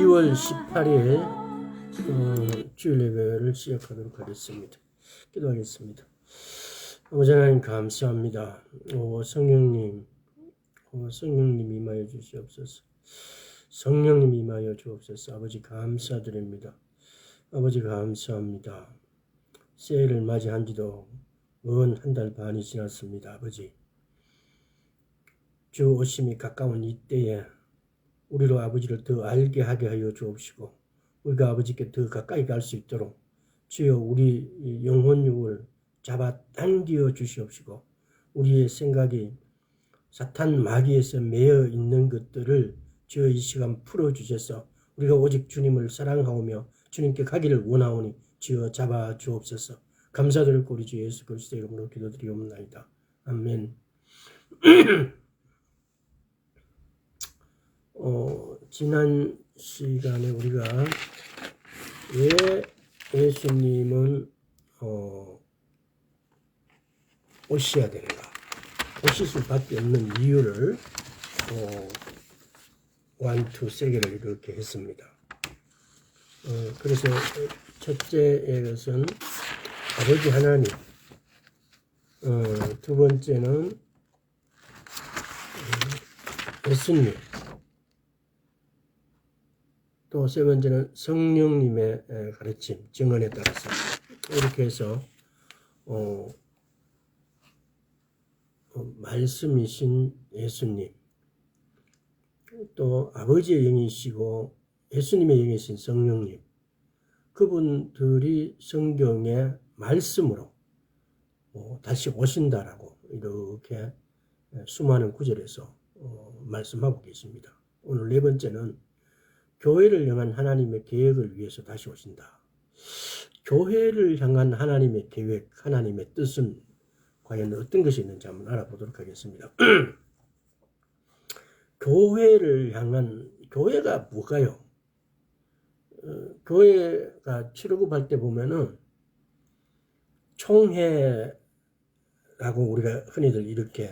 2월 18일 주일 예배를 시작하도록 하겠습니다. 기도하겠습니다. 아버지 하나님 감사합니다. 성령님 임하여 주시옵소서. 성령님 임하여 주옵소서. 아버지 감사드립니다. 아버지 감사합니다. 새해를 맞이한 지도 한 달 반이 지났습니다. 아버지, 주 오심이 가까운 이때에 우리로 아버지를 더 알게 하게 하여 주옵시고, 우리가 아버지께 더 가까이 갈 수 있도록 주여 우리 영혼육을 잡아 당겨 주시옵시고, 우리의 생각이 사탄 마귀에서 매여 있는 것들을 주여 이 시간 풀어주셔서 우리가 오직 주님을 사랑하오며 주님께 가기를 원하오니 주여 잡아 주옵소서. 감사드리고 우리 주 예수 그리스도의 이름으로 기도드리옵나이다. 아멘. 지난 시간에 우리가 왜 예수님은 오셔야 되는가, 오실 수밖에 없는 이유를 1, 2, 3개를 이렇게 했습니다. 그래서 첫째의 것은 아버지 하나님, 두 번째는 예수님, 또 세 번째는 성령님의 가르침, 증언에 따라서 이렇게 해서 말씀이신 예수님, 또 아버지의 영이시고 예수님의 영이신 성령님, 그분들이 성경의 말씀으로 다시 오신다라고 이렇게 수많은 구절에서 말씀하고 계십니다. 오늘 네 번째는 교회를 향한 하나님의 계획을 위해서 다시 오신다. 교회를 향한 하나님의 계획, 하나님의 뜻은 과연 어떤 것이 있는지 한번 알아보도록 하겠습니다. 교회를 향한, 교회가 뭐가요? 교회가 출애굽할 때 보면은 총회라고 우리가 흔히들 이렇게,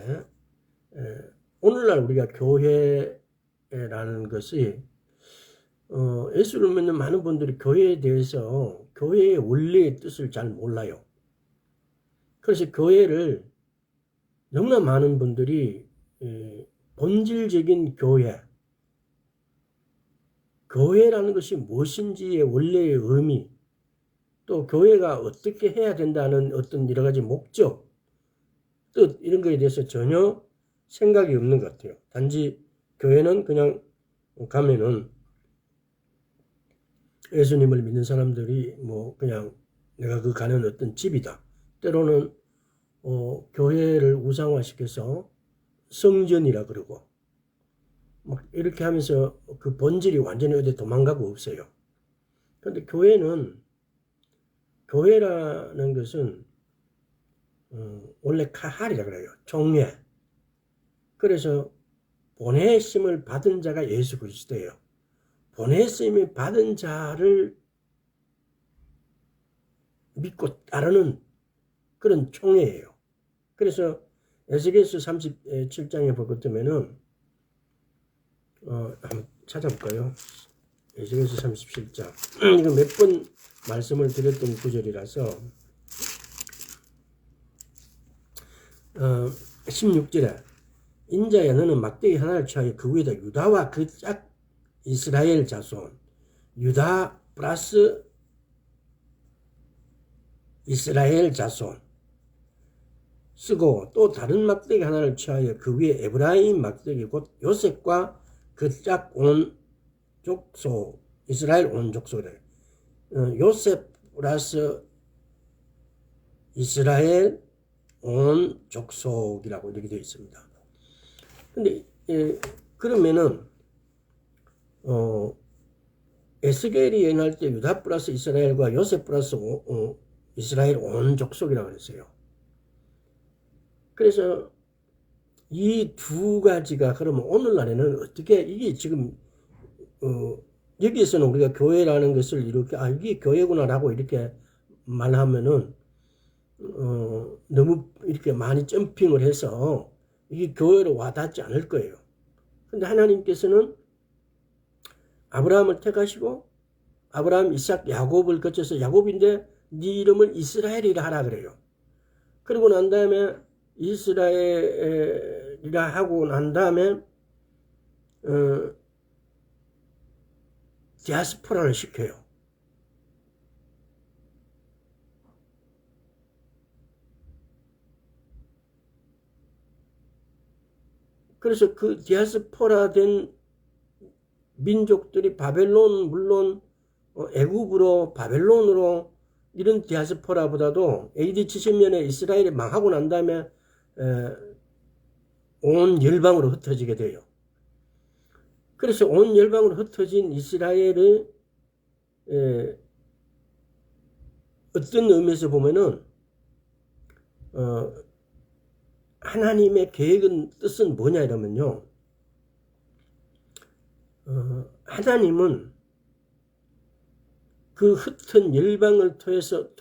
오늘날 우리가 교회라는 것이 예수를 믿는 많은 분들이 교회에 대해서 교회의 원래의 뜻을 잘 몰라요. 그래서 교회를 너무나 많은 분들이 본질적인 교회라는 것이 무엇인지의 원래의 의미, 또 교회가 어떻게 해야 된다는 어떤 여러 가지 목적, 뜻, 이런 거에 대해서 전혀 생각이 없는 것 같아요. 단지 교회는 그냥 가면은 예수님을 믿는 사람들이 그냥 내가 가는 어떤 집이다. 때로는 교회를 우상화시켜서 성전이라 그러고 막 이렇게 하면서 그 본질이 완전히 어디 도망가고 없어요. 그런데 교회라는 것은 원래 카할이라 그래요. 종회. 그래서 보내심을 받은 자가 예수 그리스도예요. 보내심을 받은 자를 믿고 따르는 그런 총회예요. 그래서 에스겔서 37장에 보게 되면은 한번 찾아볼까요? 에스겔서 37장. 이거 몇 번 말씀을 드렸던 구절이라서 16절에 인자야 너는 막대기 하나를 취하여 그 위에다 유다와 그 짝 이스라엘 자손, 유다 플러스 이스라엘 자손 쓰고, 또 다른 막대기 하나를 취하여 그 위에 에브라임 막대기 곧 요셉과 그 짝 온 족속, 이스라엘 온 족속이래. 요셉 플러스 이스라엘 온 족속이라고 이렇게 되어 있습니다. 근데 그러면은 에스겔이 예언할 때 유다 플러스 이스라엘과 요셉 플러스 이스라엘 온 족속이라고 그랬어요. 그래서 이 두 가지가 그러면 오늘날에는 어떻게, 이게 지금 여기에서는 우리가 교회라는 것을 이렇게 이게 교회구나라고 이렇게 말하면은 너무 이렇게 많이 점핑을 해서 이게 교회로 와닿지 않을 거예요. 근데 하나님께서는 아브라함을 택하시고 아브라함, 이삭, 야곱을 거쳐서 야곱인데 네 이름을 이스라엘이라 하라 그래요. 그러고 난 다음에 이스라엘이라 하고 난 다음에 디아스포라를 시켜요. 그래서 그 디아스포라 된 민족들이 바벨론 물론 애굽으로 바벨론으로 이런 디아스포라보다도 AD 70년에 이스라엘이 망하고 난 다음에 온 열방으로 흩어지게 돼요. 그래서 온 열방으로 흩어진 이스라엘의 어떤 의미에서 보면은 하나님의 계획은 뜻은 뭐냐 이러면요. 하나님은 그 흩은 열방을 통해서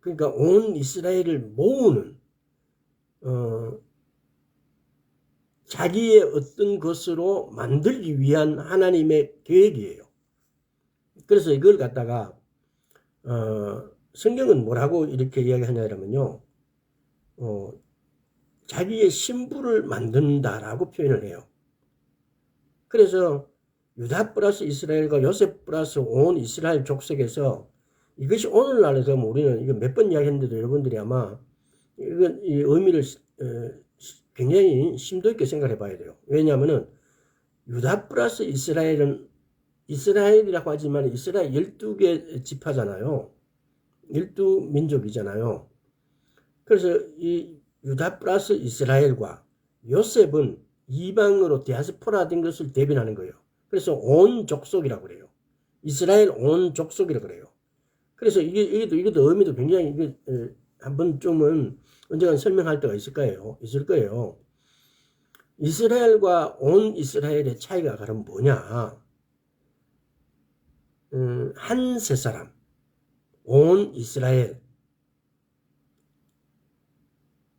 그러니까 온 이스라엘을 모으는 자기의 어떤 것으로 만들기 위한 하나님의 계획이에요. 그래서 이걸 갖다가 성경은 뭐라고 이렇게 이야기하냐면요. 자기의 신부를 만든다라고 표현을 해요. 그래서 유다 플러스 이스라엘과 요셉 플러스 온 이스라엘 족속에서 이것이 오늘날에서 우리는 이거 몇 번 이야기했는데도 여러분들이 아마 이건 이 의미를 굉장히 심도 있게 생각해 봐야 돼요. 왜냐하면은 유다 플러스 이스라엘은 이스라엘이라고 하지만 이스라엘 12개 지파잖아요. 12민족이잖아요. 그래서 이 유다 플러스 이스라엘과 요셉은 이방으로 디아스포라 된 것을 대변하는 거예요. 그래서 온 족속이라고 그래요. 이스라엘 온 족속이라고 그래요. 그래서 이것도 의미도 굉장히 이게 한 번쯤은 언젠가 설명할 때가 있을 거예요. 이스라엘과 온 이스라엘의 차이가 그럼 뭐냐? 한 세 사람, 온 이스라엘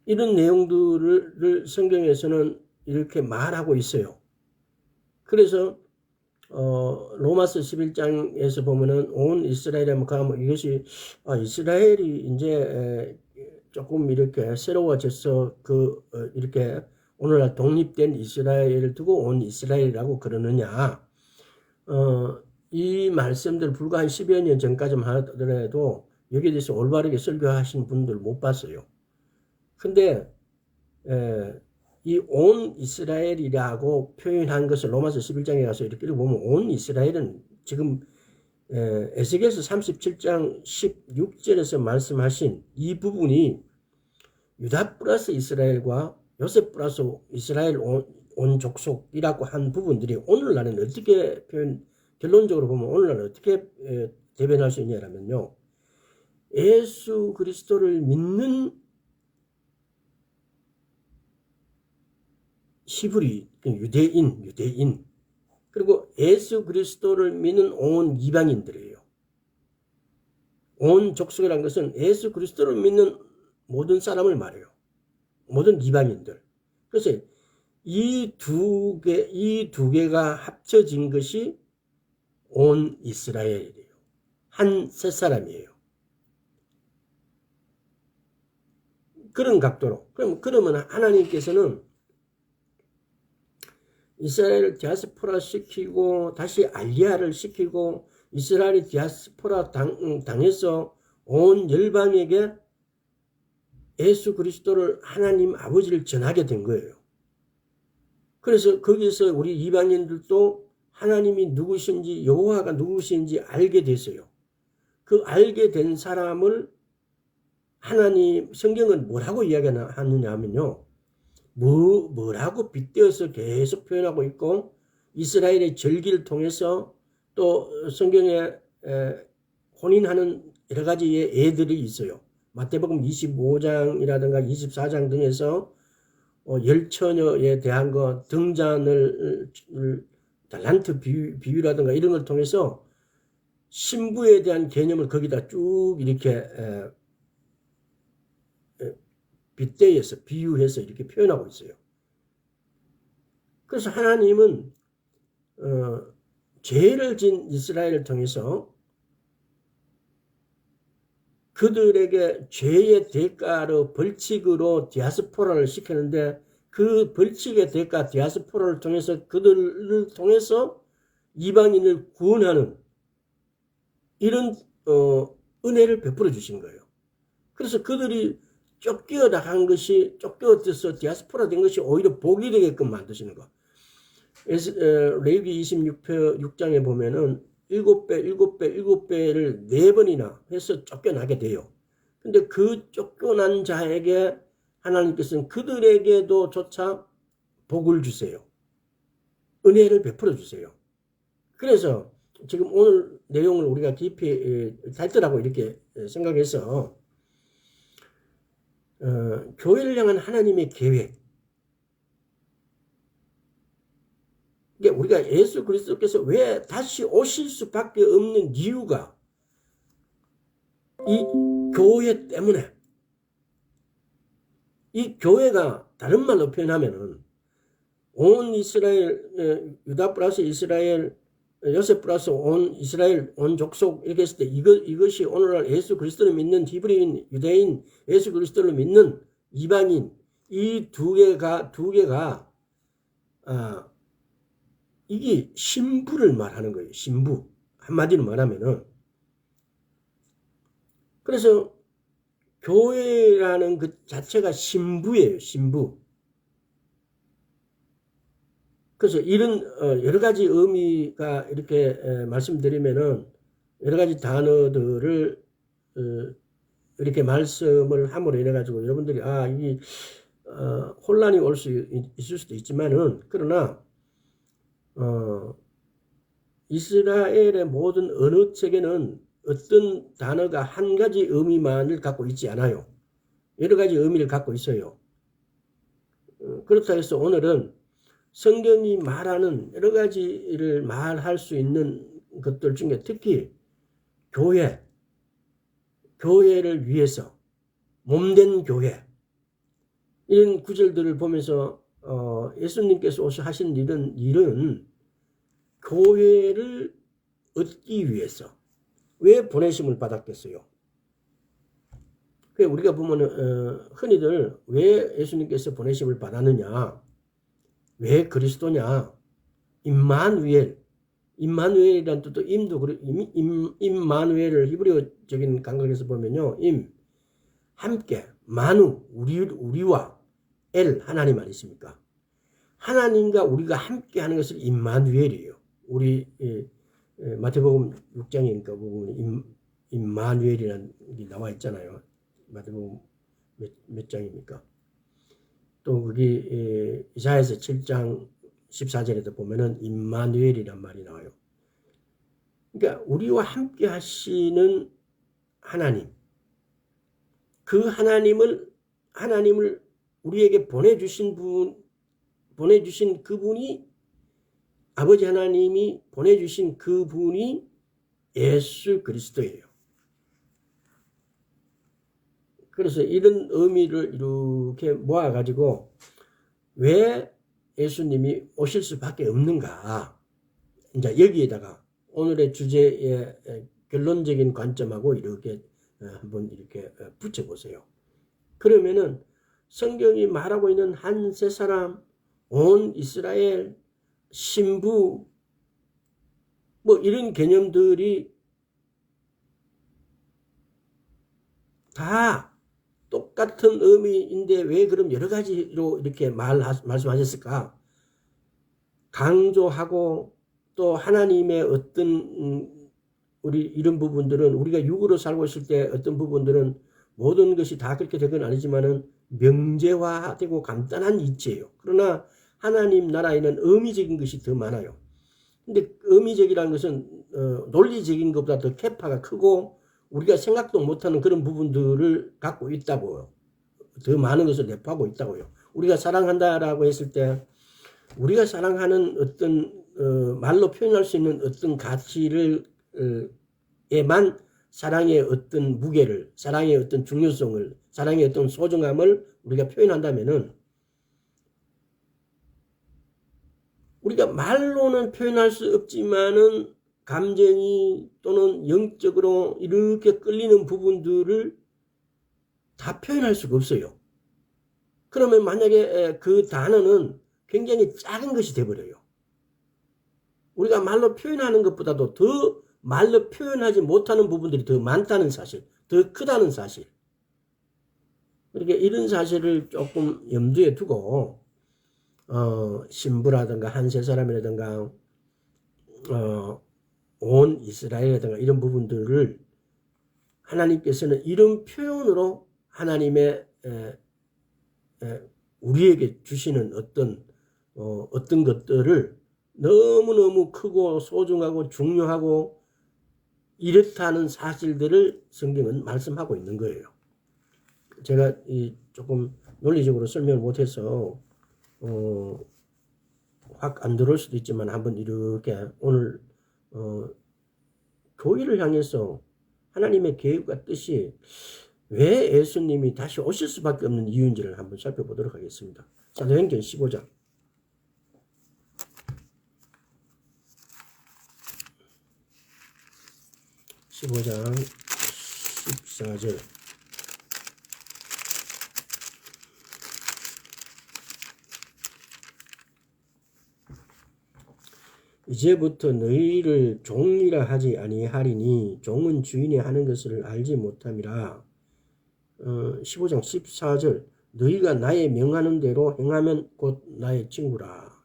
이런 내용들을 성경에서는 이렇게 말하고 있어요. 그래서 로마서 11장에서 보면은 온 이스라엘에 가면 이것이 이스라엘이 이제 조금 이렇게 새로워져서 이렇게 오늘날 독립된 이스라엘을 두고 온 이스라엘이라고 그러느냐. 이 말씀들 불과 한 10여 년 전까지만 하더라도 여기에 대해서 올바르게 설교하신 분들 못 봤어요. 근데 이 온 이스라엘이라고 표현한 것을 로마서 11장에 가서 이렇게 보면 온 이스라엘은 지금 에스겔서 37장 16절에서 말씀하신 이 부분이 유다 플러스 이스라엘과 요셉 플러스 이스라엘 온 족속이라고 한 부분들이 오늘날은 어떻게 결론적으로 보면 오늘날은 어떻게 대변할 수 있냐면요. 예수 그리스도를 믿는 히브리, 유대인, 그리고 예수 그리스도를 믿는 온 이방인들이에요. 온 족속이라는 것은 예수 그리스도를 믿는 모든 사람을 말해요. 모든 이방인들. 그래서 이 두 개가 합쳐진 것이 온 이스라엘이에요. 한 세 사람이에요. 그런 각도로. 그러면 하나님께서는 이스라엘을 디아스포라 시키고 다시 알리아를 시키고 이스라엘이 디아스포라 당해서 온 열방에게 예수 그리스도를 하나님 아버지를 전하게 된 거예요. 그래서 거기서 우리 이방인들도 하나님이 누구신지 여호와가 누구신지 알게 됐어요. 그 알게 된 사람을 하나님 성경은 뭐라고 이야기하느냐 하면요. 뭐라고 빗대어서 계속 표현하고 있고 이스라엘의 절기를 통해서 또 성경에 혼인하는 여러 가지의 예들이 있어요. 마태복음 25장이라든가 24장 등에서 열처녀에 대한 거 등잔을 달란트 비유라든가 이런 걸 통해서 신부에 대한 개념을 거기다 쭉 이렇게 빗대어서 비유해서 이렇게 표현하고 있어요. 그래서 하나님은 죄를 진 이스라엘을 통해서 그들에게 죄의 대가로 벌칙으로 디아스포라를 시켰는데 그 벌칙의 대가 디아스포라를 통해서 그들을 통해서 이방인을 구원하는 이런 은혜를 베풀어 주신 거예요. 그래서 그들이 쫓겨 나간 것이 쫓겨서 디아스포라 된 것이 오히려 복이 되게끔 만드시는 거. 레위기 26장에 보면은 7배를 4번이나 해서 쫓겨나게 돼요. 근데 그 쫓겨난 자에게 하나님께서는 그들에게도 조차 복을 주세요. 은혜를 베풀어 주세요. 그래서 지금 오늘 내용을 우리가 깊이 타이틀하고 이렇게 생각해서 교회를 향한 하나님의 계획. 우리가 예수 그리스도께서 왜 다시 오실 수밖에 없는 이유가 이 교회 때문에. 이 교회가 다른 말로 표현하면은 온 이스라엘, 유다 플러스 이스라엘, 요셉 플러스 온 이스라엘, 온 족속 이렇게 했을 때 이것이 오늘날 예수 그리스도를 믿는 히브리인, 유대인, 예수 그리스도를 믿는 이방인 이 두 개가 이게 신부를 말하는 거예요. 신부. 한마디로 말하면은. 그래서 교회라는 그 자체가 신부예요. 신부. 그래서 이런 여러 가지 의미가 이렇게 말씀드리면은 여러 가지 단어들을 이렇게 말씀을 함으로 인해 가지고 여러분들이 이게 혼란이 올 수 있을 수도 있지만은 그러나 이스라엘의 모든 언어 책에는 어떤 단어가 한 가지 의미만을 갖고 있지 않아요. 여러 가지 의미를 갖고 있어요. 그렇다 해서 오늘은 성경이 말하는 여러 가지를 말할 수 있는 것들 중에 특히 교회를 위해서 몸된 교회 이런 구절들을 보면서 예수님께서 오셔 하신 일은 교회를 얻기 위해서 왜 보내심을 받았겠어요? 우리가 보면 흔히들 왜 예수님께서 보내심을 받았느냐, 왜 그리스도냐, 임마누엘이란 뜻도 임마누엘을 히브리어적인 감각에서 보면요, 함께 마누 우리와 엘 하나님 아니십니까? 하나님과 우리가 함께 하는 것을 임마누엘이에요. 우리 마태복음 6장이니까 보면 임마누엘이라는 게 나와 있잖아요. 마태복음 몇 장입니까? 또 거기 이사야서 7장 14절에도 보면은 임마누엘이란 말이 나와요. 그러니까 우리와 함께 하시는 하나님, 그 하나님을 우리에게 보내주신 그분이 아버지 하나님이 보내주신 그분이 예수 그리스도예요. 그래서 이런 의미를 이렇게 모아가지고 왜 예수님이 오실 수밖에 없는가. 이제 여기에다가 오늘의 주제의 결론적인 관점하고 이렇게 한번 이렇게 붙여보세요. 그러면은 성경이 말하고 있는 한 세 사람, 온 이스라엘, 신부, 뭐 이런 개념들이 다 똑같은 의미인데 왜 그럼 여러 가지로 이렇게 말씀하셨을까? 강조하고 또 하나님의 어떤 우리 이런 부분들은 우리가 육으로 살고 있을 때 어떤 부분들은 모든 것이 다 그렇게 된 건 아니지만은 명제화되고 간단한 이치예요. 그러나 하나님 나라에는 의미적인 것이 더 많아요. 근데 의미적이라는 것은 논리적인 것보다 더 캐파가 크고 우리가 생각도 못하는 그런 부분들을 갖고 있다고요. 더 많은 것을 내포하고 있다고요. 우리가 사랑한다라고 했을 때 우리가 사랑하는 어떤 말로 표현할 수 있는 어떤 가치를 에만 사랑의 어떤 무게를, 사랑의 어떤 중요성을, 사랑의 어떤 소중함을 우리가 표현한다면은 우리가 말로는 표현할 수 없지만은 감정이 또는 영적으로 이렇게 끌리는 부분들을 다 표현할 수가 없어요. 그러면 만약에 그 단어는 굉장히 작은 것이 돼버려요. 우리가 말로 표현하는 것보다도 더 말로 표현하지 못하는 부분들이 더 많다는 사실, 더 크다는 사실. 그러니까 이런 사실을 조금 염두에 두고 신부라든가 한 세 사람이라든가 온 이스라엘이라든가 이런 부분들을 하나님께서는 이런 표현으로 하나님의 우리에게 주시는 어떤 것들을 너무너무 크고 소중하고 중요하고 이렇다는 사실들을 성경은 말씀하고 있는 거예요. 제가 조금 논리적으로 설명을 못해서 확 안 들어올 수도 있지만 한번 이렇게 오늘 교회를 향해서 하나님의 계획과 뜻이 왜 예수님이 다시 오실 수밖에 없는 이유인지를 한번 살펴보도록 하겠습니다. 사도행전 15장 14절 이제부터 너희를 종이라 하지 아니하리니 종은 주인이 하는 것을 알지 못함이라. 15장 14절 너희가 나의 명하는 대로 행하면 곧 나의 친구라.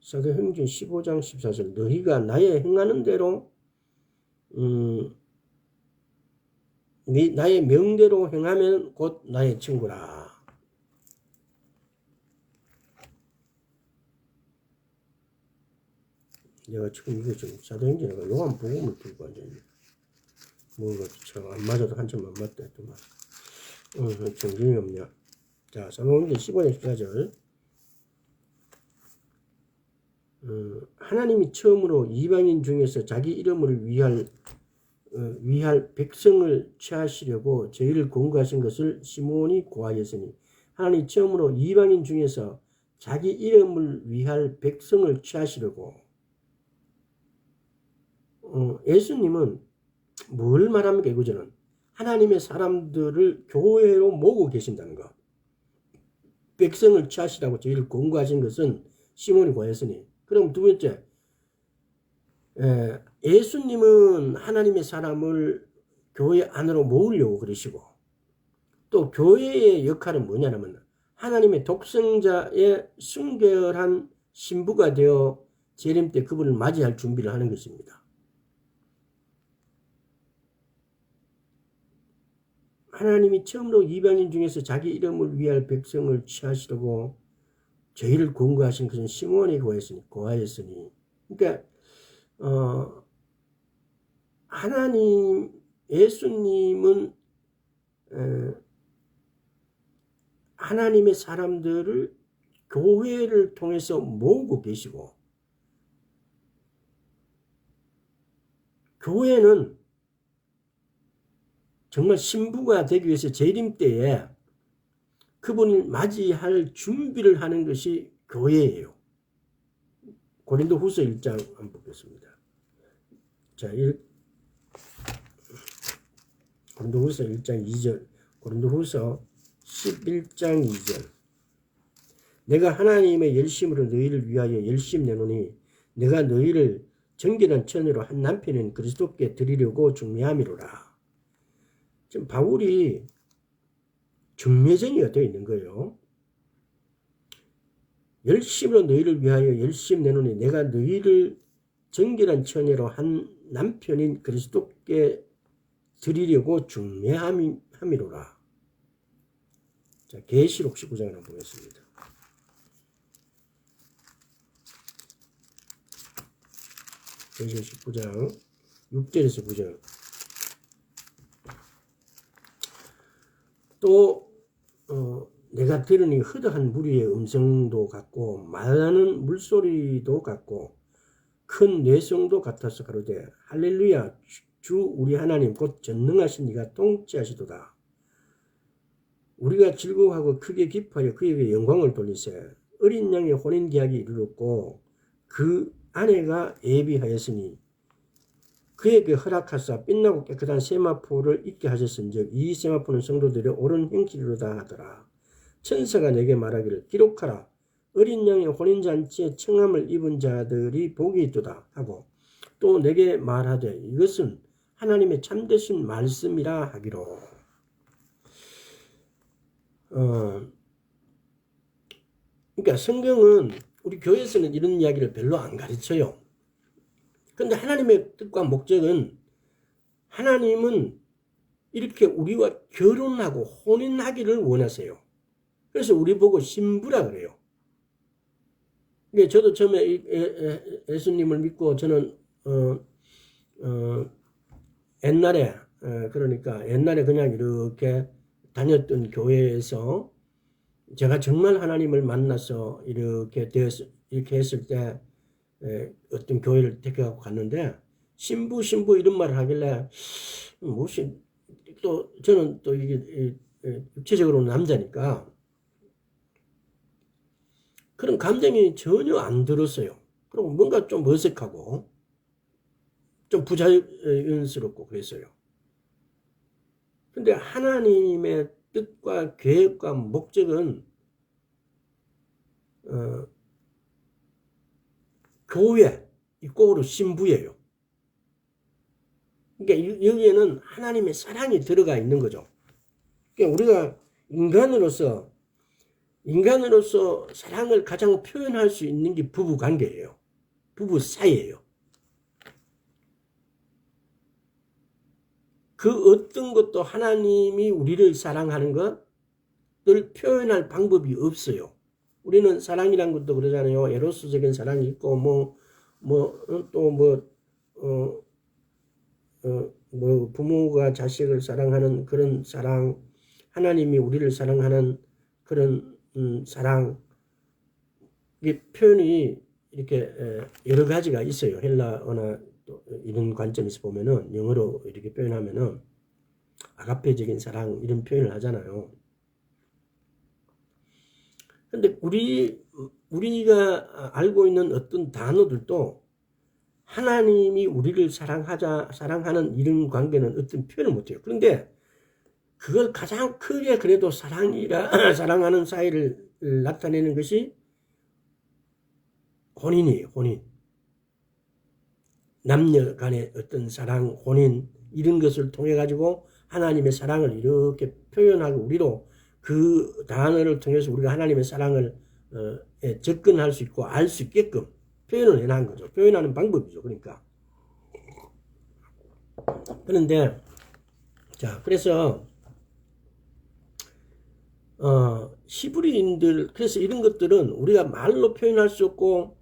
사도행전 15장 14절 너희가 나의 행하는 대로 나의 명대로 행하면 곧 나의 친구라. 내가 지금 이거 좀 사도행전에 요한복음을 들고 앉아있네. 뭐가 참 안 맞아도 한참 안 맞다 했더만. 정신이 없냐. 자, 사도행전 15장 14절 하나님이 처음으로 이방인 중에서 자기 이름을 위할 백성을 취하시려고 저희를 권고하신 것을 시몬이 고하였으니 하나님이 처음으로 이방인 중에서 자기 이름을 위할 백성을 취하시려고 예수님은 뭘 말합니까? 이거저는 하나님의 사람들을 교회로 모으고 계신다는 것. 백성을 취하시라고 저희를 권고하신 것은 시몬이 고하였으니. 그럼 두 번째, 예수님은 하나님의 사람을 교회 안으로 모으려고 그러시고 또 교회의 역할은 뭐냐면 하나님의 독생자의 순결한 신부가 되어 재림 때 그분을 맞이할 준비를 하는 것입니다. 하나님이 처음으로 이방인 중에서 자기 이름을 위할 백성을 취하시려고 저희를 권고하신 것은 시몬이 고하였으니 그러니까 하나님 예수님은 하나님의 사람들을 교회를 통해서 모으고 계시고 교회는 정말 신부가 되기 위해서 재림 때에 그분을 맞이할 준비를 하는 것이 교회예요. 고린도후서 1장 한번 보겠습니다. 자, 고린도후서 1장 2절, 고린도후서 11장 2절. 내가 하나님의 열심으로 너희를 위하여 열심 내노니 내가 너희를 정결한 처녀로 한 남편인 그리스도께 드리려고 중매함이로라. 지금 바울이 중매쟁이가 되어 있는 거예요. 열심으로 너희를 위하여 열심 내노니 내가 너희를 정결한 처녀로 한 남편인 그리스도께 드리려고 중매함이로라. 자, 계시록 19장을 한번 보겠습니다. 계시록 19장 6절에서 9절. 또 내가 들으니 흐드한 무리의 음성도 같고 말하는 물소리도 같고 큰 뇌성도 같아서 가로되 할렐루야 주 우리 하나님 곧 전능하신 이가 통치하시도다. 우리가 즐거워하고 크게 기뻐하여 그에게 영광을 돌리세. 어린 양의 혼인 계약이 이르렀고 그 아내가 예비하였으니 그에게 허락하사 빛나고 깨끗한 세마포를 입게 하셨은즉 이 세마포는 성도들의 옳은 행실이로다 하더라. 천사가 내게 말하기를 기록하라. 어린 양의 혼인잔치에 청함을 입은 자들이 복이 있도다 하고 또 내게 말하되 이것은 하나님의 참되신 말씀이라 하기로. 그러니까 성경은 우리 교회에서는 이런 이야기를 별로 안 가르쳐요. 그런데 하나님의 뜻과 목적은 하나님은 이렇게 우리와 결혼하고 혼인하기를 원하세요. 그래서 우리 보고 신부라 그래요. 저도 처음에 예수님을 믿고 저는 옛날에 그러니까 옛날에 그냥 이렇게 다녔던 교회에서 제가 정말 하나님을 만나서 이렇게 했을 때 어떤 교회를 택해갖고 갔는데 신부 이런 말을 하길래 무엇이 또 저는 또 이게 육체적으로 남자니까 그런 감정이 전혀 안 들었어요. 그리고 뭔가 좀 어색하고 좀 부자연스럽고 그랬어요. 근데 하나님의 뜻과 계획과 목적은 교회, 이 꼭으로 신부예요. 그러니까 여기에는 하나님의 사랑이 들어가 있는 거죠. 그러니까 우리가 인간으로서 사랑을 가장 표현할 수 있는 게 부부 관계예요. 부부 사이예요. 그 어떤 것도 하나님이 우리를 사랑하는 것을 표현할 방법이 없어요. 우리는 사랑이란 것도 그러잖아요. 에로스적인 사랑이 있고 부모가 자식을 사랑하는 그런 사랑, 하나님이 우리를 사랑하는 그런 사랑, 이 표현이 이렇게 여러 가지가 있어요. 헬라어나 또 이런 관점에서 보면은 영어로 이렇게 표현하면은 아가페적인 사랑 이런 표현을 하잖아요. 근데 우리가 알고 있는 어떤 단어들도 하나님이 우리를 사랑하는 이런 관계는 어떤 표현을 못해요. 그런데 그걸 가장 크게 그래도 사랑하는 사이를 나타내는 것이 혼인이에요. 혼인. 남녀 간의 어떤 사랑, 혼인 이런 것을 통해 가지고 하나님의 사랑을 이렇게 표현하고 우리로 그 단어를 통해서 우리가 하나님의 사랑을 접근할 수 있고 알 수 있게끔 표현을 해놓은 거죠. 표현하는 방법이죠. 그러니까. 그런데 자, 그래서 히브리인들, 그래서 이런 것들은 우리가 말로 표현할 수 없고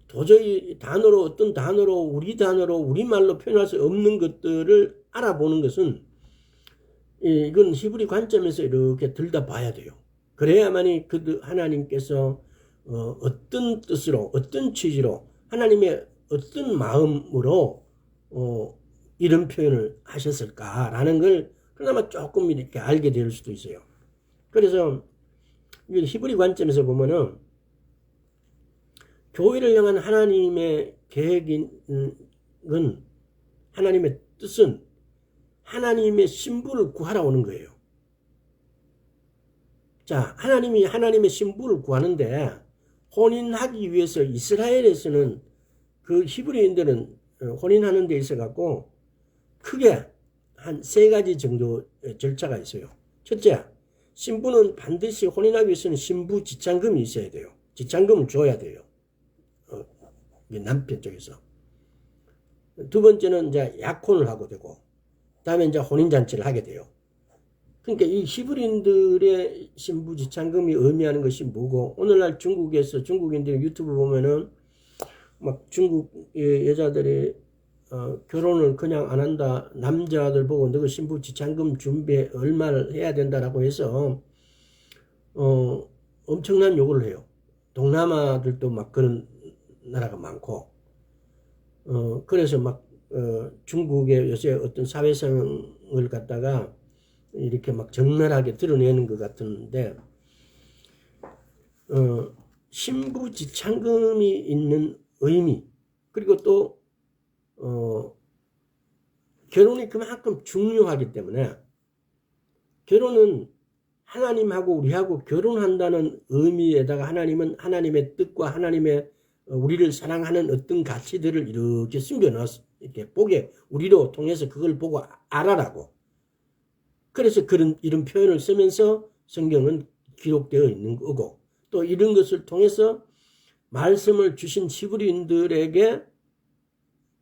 도저히 어떤 단어로 우리말로 표현할 수 없는 것들을 알아보는 것은 이건 히브리 관점에서 이렇게 들여다봐야 돼요. 그래야만이 하나님께서 어떤 뜻으로 어떤 취지로 하나님의 어떤 마음으로 이런 표현을 하셨을까라는 걸 그나마 조금 이렇게 알게 될 수도 있어요. 그래서 히브리 관점에서 보면은 교회를 향한 하나님의 계획은 하나님의 뜻은 하나님의 신부를 구하러 오는 거예요. 자, 하나님이 하나님의 신부를 구하는데 혼인하기 위해서 이스라엘에서는 그 히브리인들은 혼인하는 데 있어 갖고 크게 한 3가지 정도 절차가 있어요. 첫째, 신부는 반드시 혼인하기 위해서는 신부 지참금이 있어야 돼요. 지참금을 줘야 돼요. 남편 쪽에서. 두 번째는 이제 약혼을 하고 되고, 다음에 이제 혼인잔치를 하게 돼요. 그러니까 이 히브리인들의 신부 지참금이 의미하는 것이 뭐고, 오늘날 중국인들의 유튜브 보면은 막 중국 여자들이 결혼을 그냥 안 한다. 남자들 보고 너가 신부 지참금 준비에 얼마를 해야 된다라고 해서 엄청난 요구를 해요. 동남아들도 막 그런 나라가 많고. 그래서 막 중국의 요새 어떤 사회성을 갖다가 이렇게 막 적나라하게 드러내는 것 같은데, 신부지창금이 있는 의미, 그리고 또 결혼이 그만큼 중요하기 때문에, 결혼은 하나님하고 우리하고 결혼한다는 의미에다가 하나님은 하나님의 뜻과 하나님의 우리를 사랑하는 어떤 가치들을 이렇게 숨겨놨어. 이렇게 보게, 우리로 통해서 그걸 보고 알아라고. 그래서 이런 표현을 쓰면서 성경은 기록되어 있는 거고, 또 이런 것을 통해서 말씀을 주신 히브리인들에게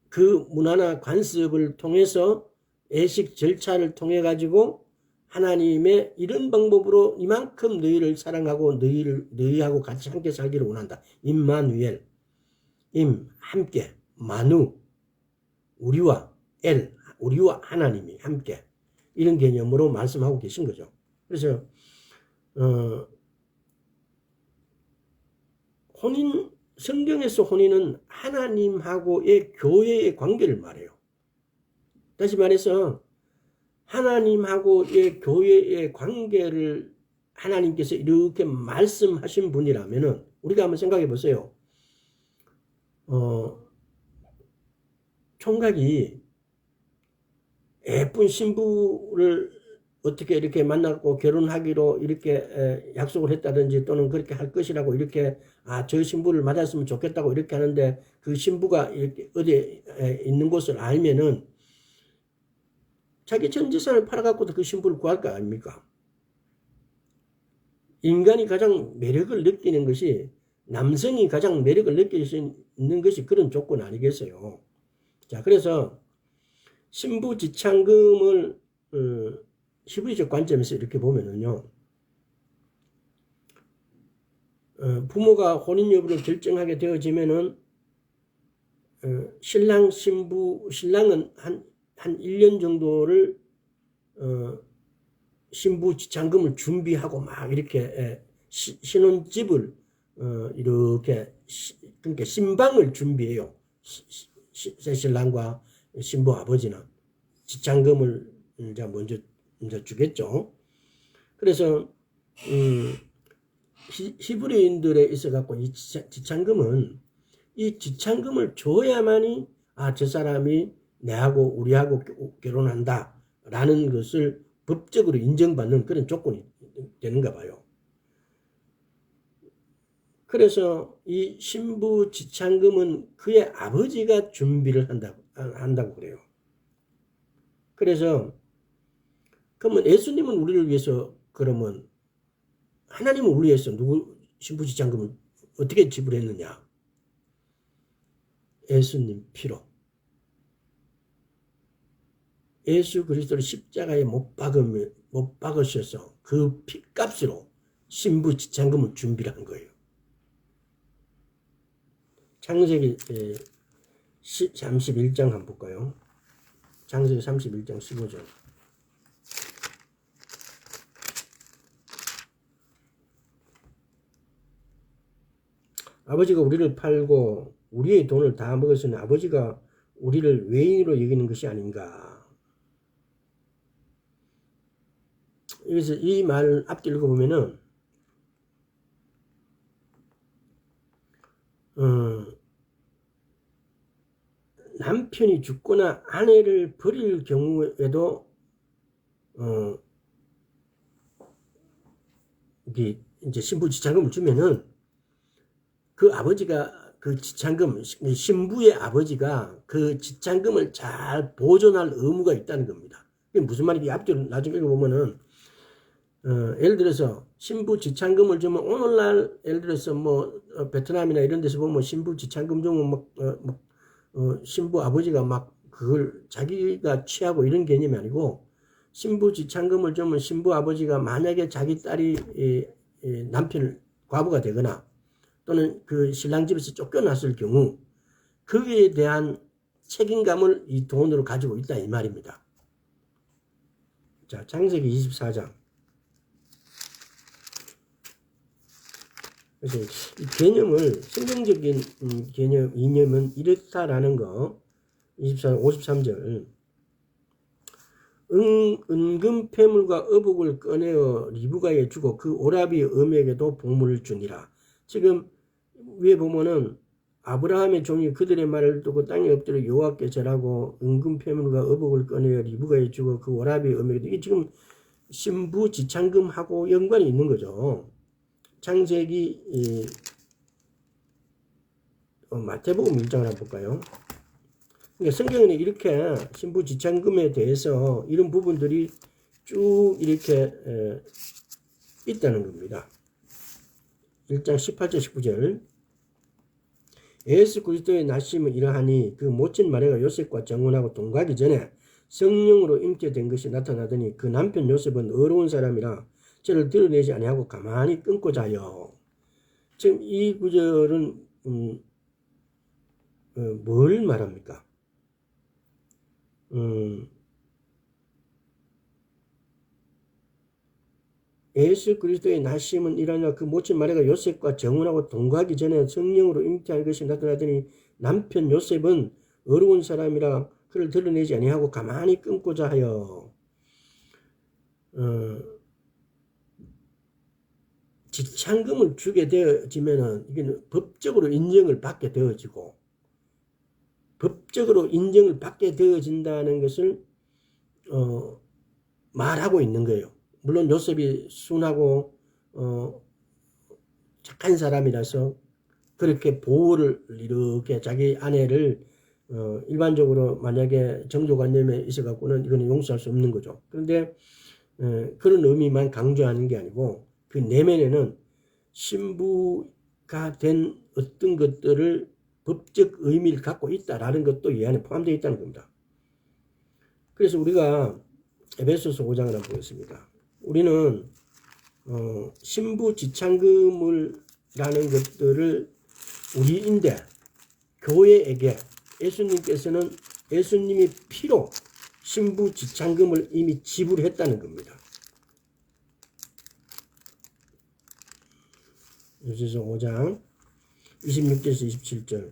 그 문화나 관습을 통해서 예식 절차를 통해 가지고 하나님의 이런 방법으로 이만큼 너희를 사랑하고 너희하고 같이 함께 살기를 원한다. 임마누엘, 함께, 마누, 우리와 우리와 하나님이 함께, 이런 개념으로 말씀하고 계신 거죠. 그래서 성경에서 혼인은 하나님하고의 교회의 관계를 말해요. 다시 말해서 하나님하고의 교회의 관계를 하나님께서 이렇게 말씀하신 분이라면은, 우리가 한번 생각해 보세요. 총각이 예쁜 신부를 어떻게 이렇게 만나고 결혼하기로 이렇게 약속을 했다든지, 또는 그렇게 할 것이라고 이렇게 저 신부를 맞았으면 좋겠다고 이렇게 하는데, 그 신부가 이렇게 어디에 있는 곳을 알면은 자기 전 재산을 팔아갖고도 그 신부를 구할 거 아닙니까? 인간이 가장 매력을 느끼는 것이, 남성이 가장 매력을 느낄 수 있는 것이 그런 조건 아니겠어요? 자, 그래서 신부지창금을 히브리적 관점에서 이렇게 보면은요, 부모가 혼인 여부를 결정하게 되어지면은 신랑은 한 1년 정도를 신부지창금을 준비하고 막 이렇게 신혼집을 이렇게 그러니까 신방을 준비해요. 새 신랑과 신부 아버지는 지창금을 이제 먼저 주겠죠. 그래서 히브리인들에 있어 갖고 이 지창금은, 이 지창금을 줘야만이 저 사람이 내하고 우리하고 결혼한다라는 것을 법적으로 인정받는 그런 조건이 되는가 봐요. 그래서 이 신부 지창금은 그의 아버지가 준비를 한다고 그래요. 그래서 그러면 예수님은 우리를 위해서, 그러면 하나님은 우리를 위해서 신부 지창금을 어떻게 지불했느냐? 예수님 피로, 예수 그리스도를 십자가에 못 박으셔서 그 피값으로 신부 지창금을 준비를 한 거예요. 창세기 31장 한번 볼까요? 창세기 31장 15절. 아버지가 우리를 팔고 우리의 돈을 다 먹었으니 아버지가 우리를 외인으로 여기는 것이 아닌가. 그래서 이 말 앞뒤 읽어보면은 남편이 죽거나 아내를 버릴 경우에도 이제 신부 지창금을 주면은 그 아버지가 그 지창금, 신부의 아버지가 그 지창금을 잘 보존할 의무가 있다는 겁니다. 그게 무슨 말인지 앞뒤로 나중에 읽어보면은 예를 들어서 신부 지창금을 주면, 오늘날 예를 들어서 뭐 베트남이나 이런 데서 보면 신부 지창금 주면 막 신부 아버지가 막 그걸 자기가 취하고 이런 개념이 아니고, 신부 지창금을 주면 신부 아버지가 만약에 자기 딸이 남편을 과부가 되거나 또는 그 신랑 집에서 쫓겨났을 경우 거기에 대한 책임감을 이 돈으로 가지고 있다 이 말입니다. 자, 창세기 24장. 그래서 이 개념을 성경적인 이념은 이렇다라는 거 53절 은금 패물과 어복을 꺼내어 리브가에 주고 그 오라비 음에게도 복물을 주니라. 지금 위에 보면은 아브라함의 종이 그들의 말을 듣고 땅에 엎드려 여호와께 절하고 은금 패물과 어복을 꺼내어 리브가에 주고 그 오라비 음에게도 이게 지금 신부 지창금하고 연관이 있는 거죠. 창세기 마태복음 1장을 한번 볼까요? 그러니까 성경에는 이렇게 신부 지창금에 대해서 이런 부분들이 쭉 이렇게 있다는 겁니다. 1장 18절 19절 예수 그리스도의 나심은 이러하니 그 모친 마리아가 요셉과 정혼하고 동거하기 전에 성령으로 잉태된 것이 나타나더니 그 남편 요셉은 어려운 사람이라 저를 드러내지 아니하고 가만히 끊고자 하여. 지금 이 구절은 뭘 말합니까? 예수 그리스도의 나심은 이러냐 그 모친 마리아가 요셉과 정혼하고 동거하기 전에 성령으로 잉태한 것이 나타나더니 남편 요셉은 어려운 사람이라 그를 드러내지 아니하고 가만히 끊고자 하여. 지창금을 주게 되어지면은 이게 법적으로 인정을 받게 되어지고 법적으로 인정을 받게 되어진다는 것을 말하고 있는 거예요. 물론 요셉이 순하고 착한 사람이라서 그렇게 보호를 이렇게 자기 아내를 일반적으로 만약에 정조관념에 있어갖고는 이거는 용서할 수 없는 거죠. 그런데 그런 의미만 강조하는 게 아니고 그 내면에는 신부가 된 어떤 것들을 법적 의미를 갖고 있다라는 것도 이 안에 포함되어 있다는 겁니다. 그래서 우리가 에베소서 5장을 한번 보겠습니다. 우리는 신부 지창금을 라는 것들을 우리인데 교회에게 예수님께서는 예수님이 피로 신부 지창금을 이미 지불했다는 겁니다. 에베소서 5장 26절에서 27절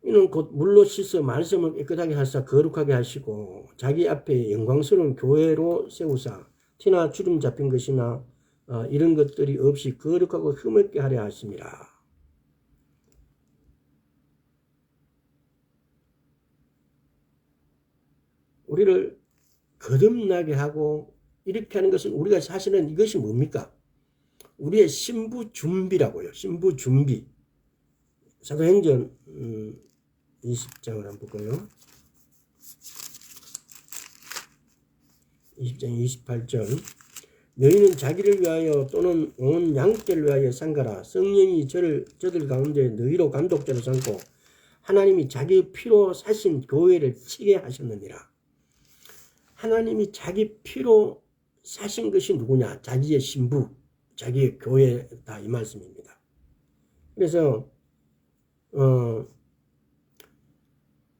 이는 곧 물로 씻어 말씀을 깨끗하게 하사 거룩하게 하시고 자기 앞에 영광스러운 교회로 세우사 티나 주름 잡힌 것이나 이런 것들이 없이 거룩하고 흠없게 하려 하심이라. 우리를 거듭나게 하고 이렇게 하는 것은 우리가 사실은 이것이 뭡니까? 우리의 신부 준비라고요. 신부 준비. 사도행전 20장을 한번 볼까요? 20장 28절 너희는 자기를 위하여 또는 온 양떼를 위하여 상가라. 성령이 저들 가운데 너희로 감독자로 삼고 하나님이 자기 피로 사신 교회를 치게 하셨느니라. 하나님이 자기 피로 사신 것이 누구냐? 자기의 신부, 자기의 교회다 이 말씀입니다. 그래서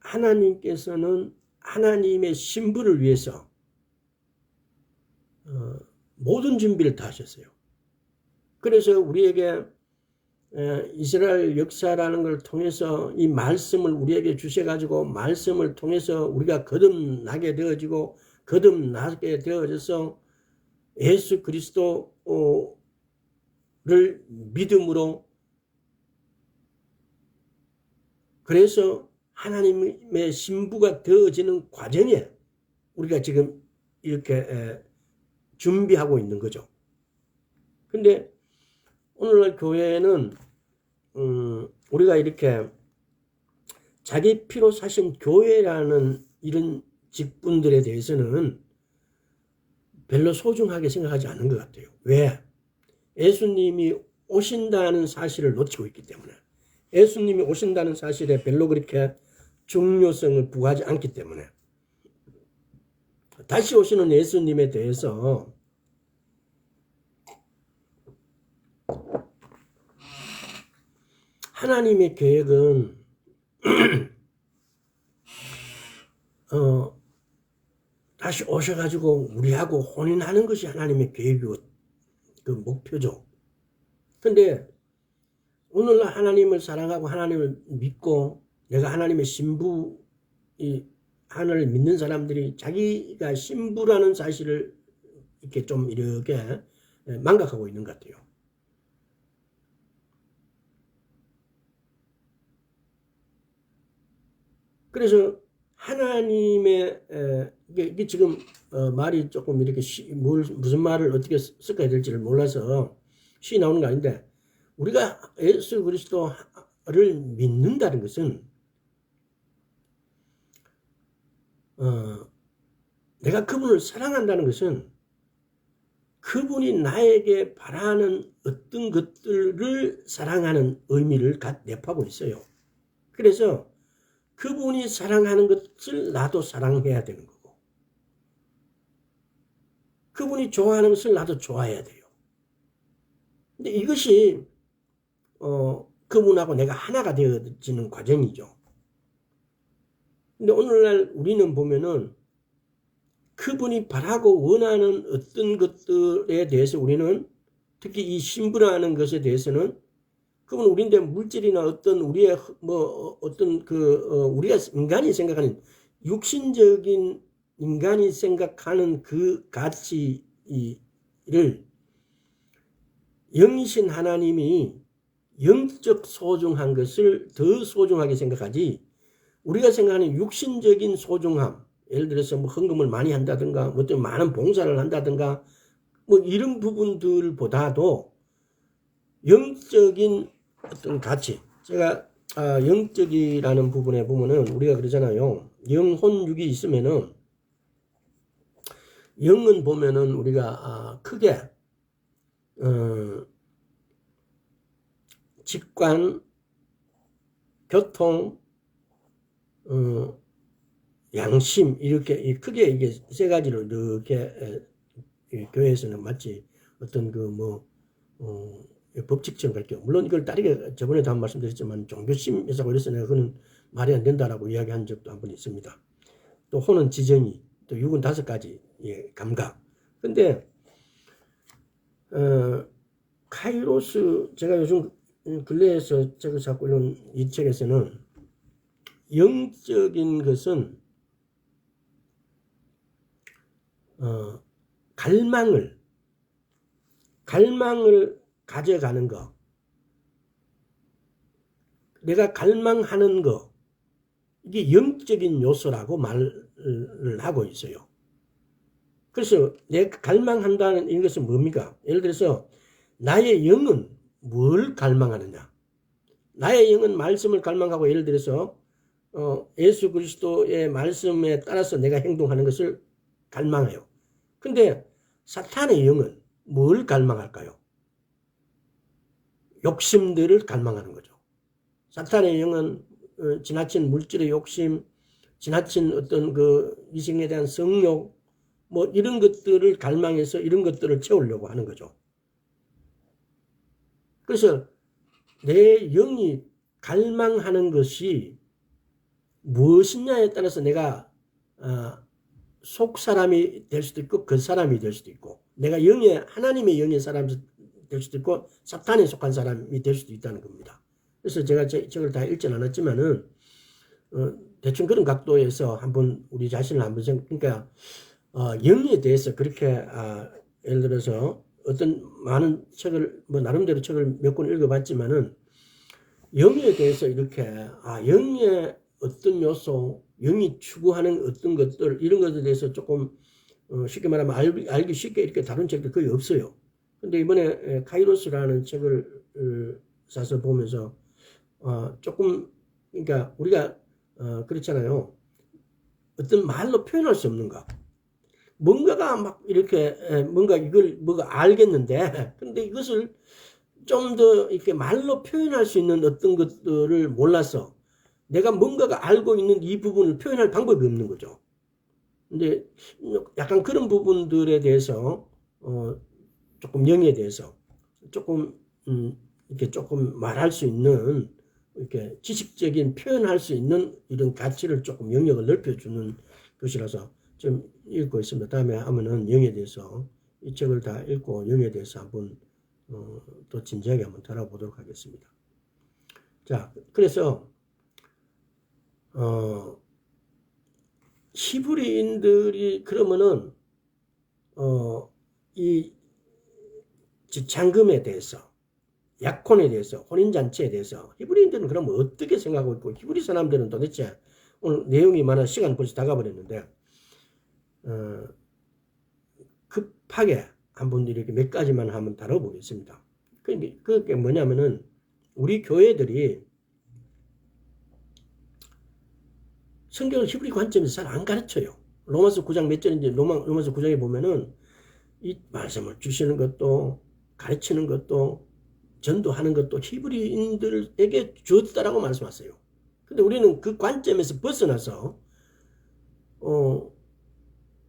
하나님께서는 하나님의 신부를 위해서 모든 준비를 다 하셨어요. 그래서 우리에게 이스라엘 역사라는 걸 통해서 이 말씀을 우리에게 주셔가지고 말씀을 통해서 우리가 거듭나게 되어지고 거듭나게 되어져서 예수 그리스도를 믿음으로 그래서 하나님의 신부가 되어지는 과정에 우리가 지금 이렇게 준비하고 있는 거죠. 근데 오늘날 교회는 우리가 이렇게 자기 피로 사신 교회라는 이런 직분들에 대해서는 별로 소중하게 생각하지 않는 것 같아요. 왜? 예수님이 오신다는 사실을 놓치고 있기 때문에. 예수님이 오신다는 사실에 별로 그렇게 중요성을 부하지 않기 때문에. 다시 오시는 예수님에 대해서 하나님의 계획은 다시 오셔가지고 우리하고 혼인하는 것이 하나님의 계획이고 그 목표죠. 근데 오늘날 하나님을 사랑하고 하나님을 믿고 내가 하나님의 신부, 하나님을 믿는 사람들이 자기가 신부라는 사실을 이렇게 좀 이렇게 망각하고 있는 것 같아요. 그래서 하나님의 이게 지금 말이 조금 이렇게 무슨 말을 어떻게 섞어야 될지를 몰라서 시 나오는 거 아닌데, 우리가 예수 그리스도를 믿는다는 것은 내가 그분을 사랑한다는 것은 그분이 나에게 바라는 어떤 것들을 사랑하는 의미를 내포하고 있어요. 그래서 그분이 사랑하는 것을 나도 사랑해야 되는 거고, 그분이 좋아하는 것을 나도 좋아해야 돼요. 근데 이것이 그분하고 내가 하나가 되어지는 과정이죠. 근데 오늘날 우리는 보면은 그분이 바라고 원하는 어떤 것들에 대해서 우리는, 특히 이 신부라는 것에 대해서는, 그건 우리인데 물질이나 어떤 우리의 어떤 우리가 인간이 생각하는 육신적인 인간이 생각하는 그 가치를 영이신 하나님이 영적 소중한 것을 더 소중하게 생각하지, 우리가 생각하는 육신적인 소중함, 예를 들어서 뭐 헌금을 많이 한다든가 뭐 어떤 많은 봉사를 한다든가 뭐 이런 부분들보다도 영적인 어떤 가치, 제가 영적이라는 부분에 보면은 우리가 그러잖아요. 영혼육이 있으면은, 영은 보면은 우리가 크게 직관, 교통, 양심, 이렇게 크게 이게 세 가지로 이렇게 교회에서는 마치 어떤 법칙처럼 갈게요. 물론 이걸 다르게 저번에도 한 말씀드렸지만 종교심에서 그래서 내가 그건 말이 안 된다라고 이야기한 적도 한 번 있습니다. 또 혼은 지정이, 또 육은 5가지 감각. 근데 카이로스, 제가 요즘 근래에서 제가 자꾸 이런 이 책에서는 영적인 것은 갈망을 가져가는 거, 내가 갈망하는 거, 이게 영적인 요소라고 말을 하고 있어요. 그래서 내가 갈망한다는 이것은 뭡니까? 예를 들어서 나의 영은 뭘 갈망하느냐? 나의 영은 말씀을 갈망하고, 예를 들어서 예수 그리스도의 말씀에 따라서 내가 행동하는 것을 갈망해요. 근데 사탄의 영은 뭘 갈망할까요? 욕심들을 갈망하는 거죠. 사탄의 영은 지나친 물질의 욕심, 지나친 어떤 이성에 대한 성욕, 뭐 이런 것들을 갈망해서 이런 것들을 채우려고 하는 거죠. 그래서 내 영이 갈망하는 것이 무엇이냐에 따라서 내가 속 사람이 될 수도 있고 그 사람이 될 수도 있고, 내가 하나님의 영의 사람이 될 수도 있고 사탄에 속한 사람이 될 수도 있다는 겁니다. 그래서 제가 책을 다 읽진 않았지만은 대충 그런 각도에서 한번 우리 자신을 한번 그러니까 영에 대해서 그렇게 예를 들어서 어떤 많은 책을 나름대로 책을 몇 권 읽어봤지만은, 영에 대해서 이렇게 영의 어떤 요소, 영이 추구하는 어떤 것들, 이런 것에 대해서 조금 쉽게 말하면 알기 쉽게 이렇게 다룬 책도 거의 없어요. 근데 이번에 카이로스라는 책을 사서 보면서 조금, 그러니까 우리가 그렇잖아요. 어떤 말로 표현할 수 없는 거, 뭔가가 막 이렇게 뭐가 알겠는데, 근데 이것을 좀 더 이렇게 말로 표현할 수 있는 어떤 것들을 몰라서 내가 뭔가가 알고 있는 이 부분을 표현할 방법이 없는 거죠. 근데 약간 그런 부분들에 대해서 조금 영에 대해서 조금 이렇게 조금 말할 수 있는, 이렇게 지식적인 표현할 수 있는 이런 가치를 조금 영역을 넓혀주는 것이라서 좀 읽고 있습니다. 다음에 하면은 영에 대해서 이 책을 다 읽고 영에 대해서 한번 또 진지하게 한번 다뤄보도록 하겠습니다. 자, 그래서 히브리인들이 그러면은 이 지창금에 대해서, 약혼에 대해서, 혼인잔치에 대해서 히브리인들은 그럼 어떻게 생각하고 있고, 히브리 사람들은 도대체 오늘 내용이 많아 시간 벌써 다 가버렸는데 급하게 한번 이렇게 몇 가지만 한번 다뤄보겠습니다. 그게 뭐냐면은 우리 교회들이 성경을 히브리 관점에서 잘 안 가르쳐요. 로마서 9장 몇 절인지 로마서 9장에 보면은 이 말씀을 주시는 것도 가르치는 것도 전도하는 것도 히브리인들에게 주었다라고 말씀하세요. 근데 우리는 그 관점에서 벗어나서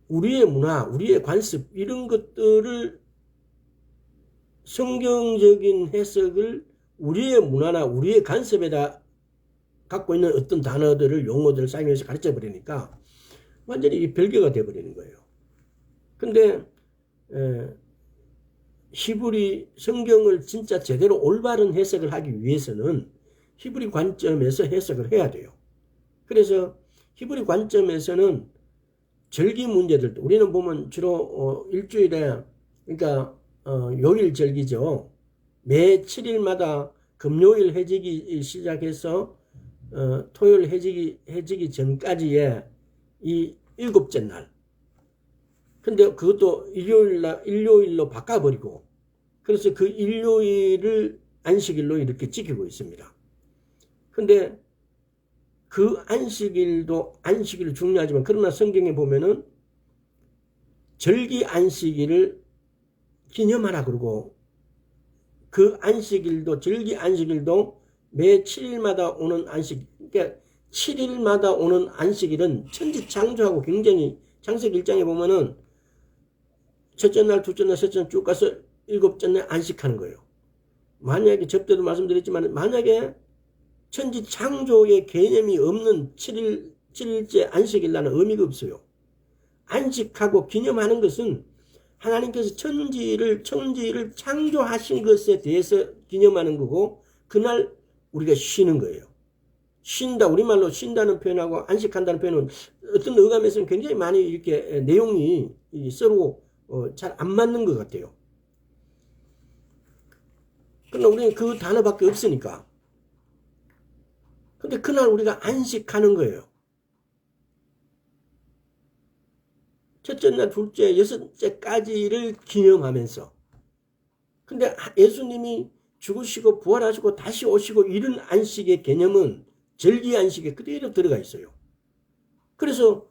우리의 문화, 우리의 관습 이런 것들을 성경적인 해석을 우리의 문화나 우리의 관습에다 갖고 있는 어떤 단어들을 용어들을 사용해서 가르쳐 버리니까 완전히 별개가 되어버리는 거예요. 근데 히브리 성경을 진짜 제대로 올바른 해석을 하기 위해서는 히브리 관점에서 해석을 해야 돼요. 그래서 히브리 관점에서는 절기 문제들, 우리는 보면 주로 일주일에, 그러니까 요일 절기죠. 매 7일마다 금요일 해지기 시작해서 토요일 해지기 전까지의 이 7째 날. 근데 그것도 일요일로 바꿔버리고, 그래서 그 일요일을 안식일로 이렇게 지키고 있습니다. 근데 그 안식일도 안식일이 중요하지만, 그러나 성경에 보면은 절기 안식일을 기념하라 그러고, 그 안식일도, 절기 안식일도 매 7일마다 오는 안식, 그러니까 7일마다 오는 안식일은 천지창조하고 굉장히, 창세기 1장에 보면은 첫째 날, 둘째 날, 셋째 날 쭉 가서 7째 날 안식하는 거예요. 만약에 접대도 말씀드렸지만, 만약에 천지창조의 개념이 없는 7일째 안식일 날은 의미가 없어요. 안식하고 기념하는 것은 하나님께서 천지를 창조하신 것에 대해서 기념하는 거고, 그날 우리가 쉬는 거예요. 쉰다, 우리말로 쉰다는 표현하고 안식한다는 표현은 어떤 어감에서는 굉장히 많이 이렇게 내용이 서로 잘 안 맞는 것 같아요. 그러나 우리는 그 단어밖에 없으니까. 근데 그날 우리가 안식하는 거예요. 첫째 날, 둘째, 여섯째까지를 기념하면서. 근데 예수님이 죽으시고 부활하시고 다시 오시고 이런 안식의 개념은 절기 안식에 그대로 들어가 있어요. 그래서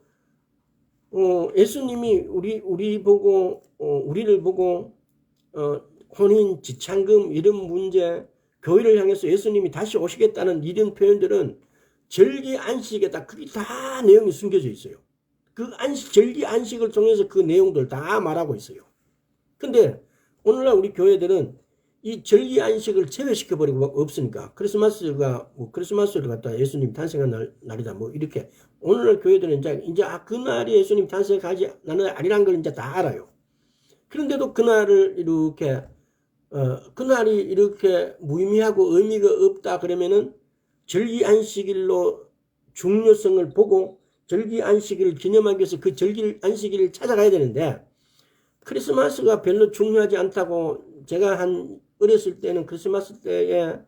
예수님이 우리를 보고 혼인, 지창금 이런 문제, 교회를 향해서 예수님이 다시 오시겠다는 이런 표현들은 절기 안식에다 그게 다 내용이 숨겨져 있어요. 그 절기 안식을 통해서 그 내용들 다 말하고 있어요. 근데 오늘날 우리 교회들은 이 절기 안식을 제외시켜버리고 없으니까, 크리스마스를 갖다 예수님 탄생한 날이다 이렇게, 오늘날 교회들은 이제 그날이 예수님 탄생하지 나는 아니란 걸 이제 다 알아요. 그런데도 그날을 이렇게 그날이 이렇게 무의미하고 의미가 없다 그러면은 절기 안식일로 중요성을 보고 절기 안식일을 기념하기 위해서 그 절기 안식일을 찾아가야 되는데, 크리스마스가 별로 중요하지 않다고, 제가 어렸을 때는 크리스마스 때에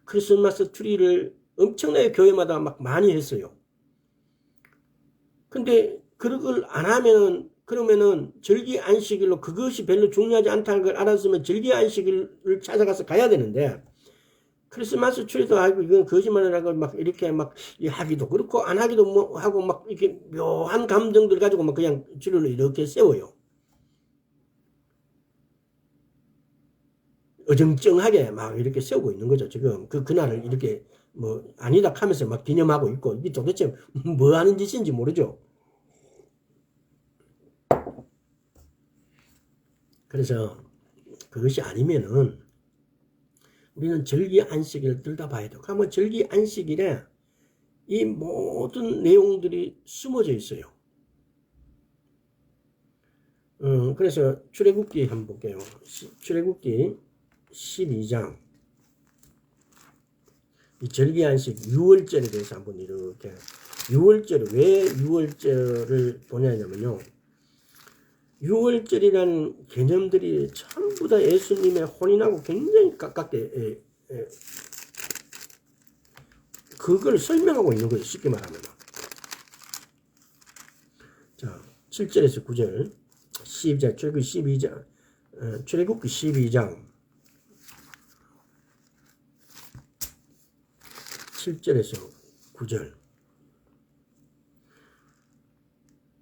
크리스마스 트리를 엄청나게 교회마다 막 많이 했어요. 근데 그걸 안 하면은, 그러면은 절기 안식일로 그것이 별로 중요하지 않다는 걸 알았으면 절기 안식일을 찾아가서 가야 되는데, 크리스마스 트리도 하고 이건 거짓말이라고 막 이렇게 막 하기도 그렇고 안 하기도 하고 막 이렇게 묘한 감정들 가지고 막 그냥 줄을 이렇게 세워요. 어정쩡하게 막 이렇게 세우고 있는 거죠. 지금 그날을 이렇게 아니다 하면서 막 기념하고 있고, 이게 도대체 뭐 하는 짓인지 모르죠. 그래서 그것이 아니면은 우리는 절기 안식일을 들다 봐야 돼요. 그러면 절기 안식일에 이 모든 내용들이 숨어져 있어요. 그래서 출애굽기 한번 볼게요. 출애굽기 12장. 이 절기안식 유월절에 대해서 한번 이렇게, 유월절, 왜 유월절을 보냐면요, 유월절이라는 개념들이 전부 다 예수님의 혼인하고 굉장히 가깝게 그걸 설명하고 있는 거예요. 쉽게 말하면. 자, 7절에서 9절 12장, 출애굽기 12장 7절에서 9절.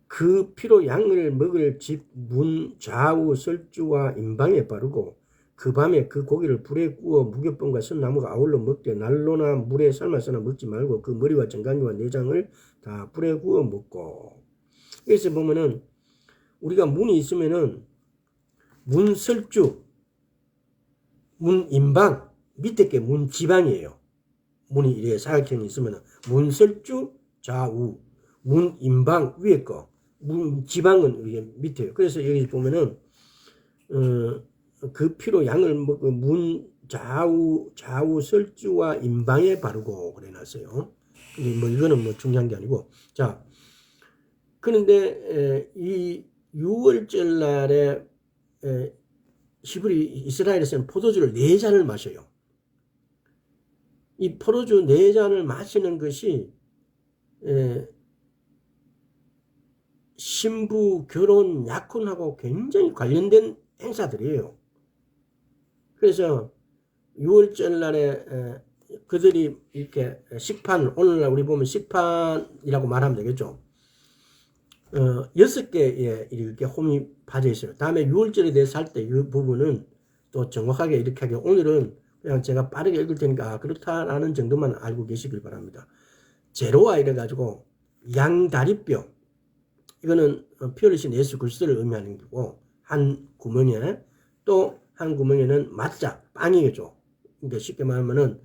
그 피로 양을 먹을 집 문 좌우 설주와 임방에 바르고 그 밤에 그 고기를 불에 구워 무교병과 선나무가 아울러 먹되 난로나 물에 삶아서나 먹지 말고 그 머리와 정강이와 내장을 다 불에 구워 먹고. 여기서 보면은 우리가 문이 있으면은 문 설주, 문 임방, 밑에 게 문 지방이에요. 문이 이래 사각형이 있으면은 문 설주 좌우, 문 임방 위에 거, 문 지방은 이게 밑에요. 그래서 여기 보면은 그 피로 양을 먹고 문 좌우 설주와 임방에 바르고 그래놨어요. 근데 뭐 이거는 뭐 중요한 게 아니고. 자, 그런데 이 6월절 날에 히브리 이스라엘에서는 포도주를 4잔을 마셔요. 이 포도주 4잔을 마시는 것이 신부 결혼 약혼하고 굉장히 관련된 행사들이에요. 그래서 6월절 날에 그들이 이렇게 식판, 오늘날 우리 보면 식판이라고 말하면 되겠죠. 6개의 이렇게 홈이 파져 있어요. 다음에 6월절에 대해서 할 때 이 부분은 또 정확하게 이렇게 하게, 오늘은 그냥 제가 빠르게 읽을 테니까 그렇다라는 정도만 알고 계시길 바랍니다. 제로와 이래가지고 양다리뼈, 이거는 피 흘리신 예수 그리스도를 의미하는 거고, 한 구멍에, 또 한 구멍에는 맞자, 빵이겠죠. 그러니까 쉽게 말하면은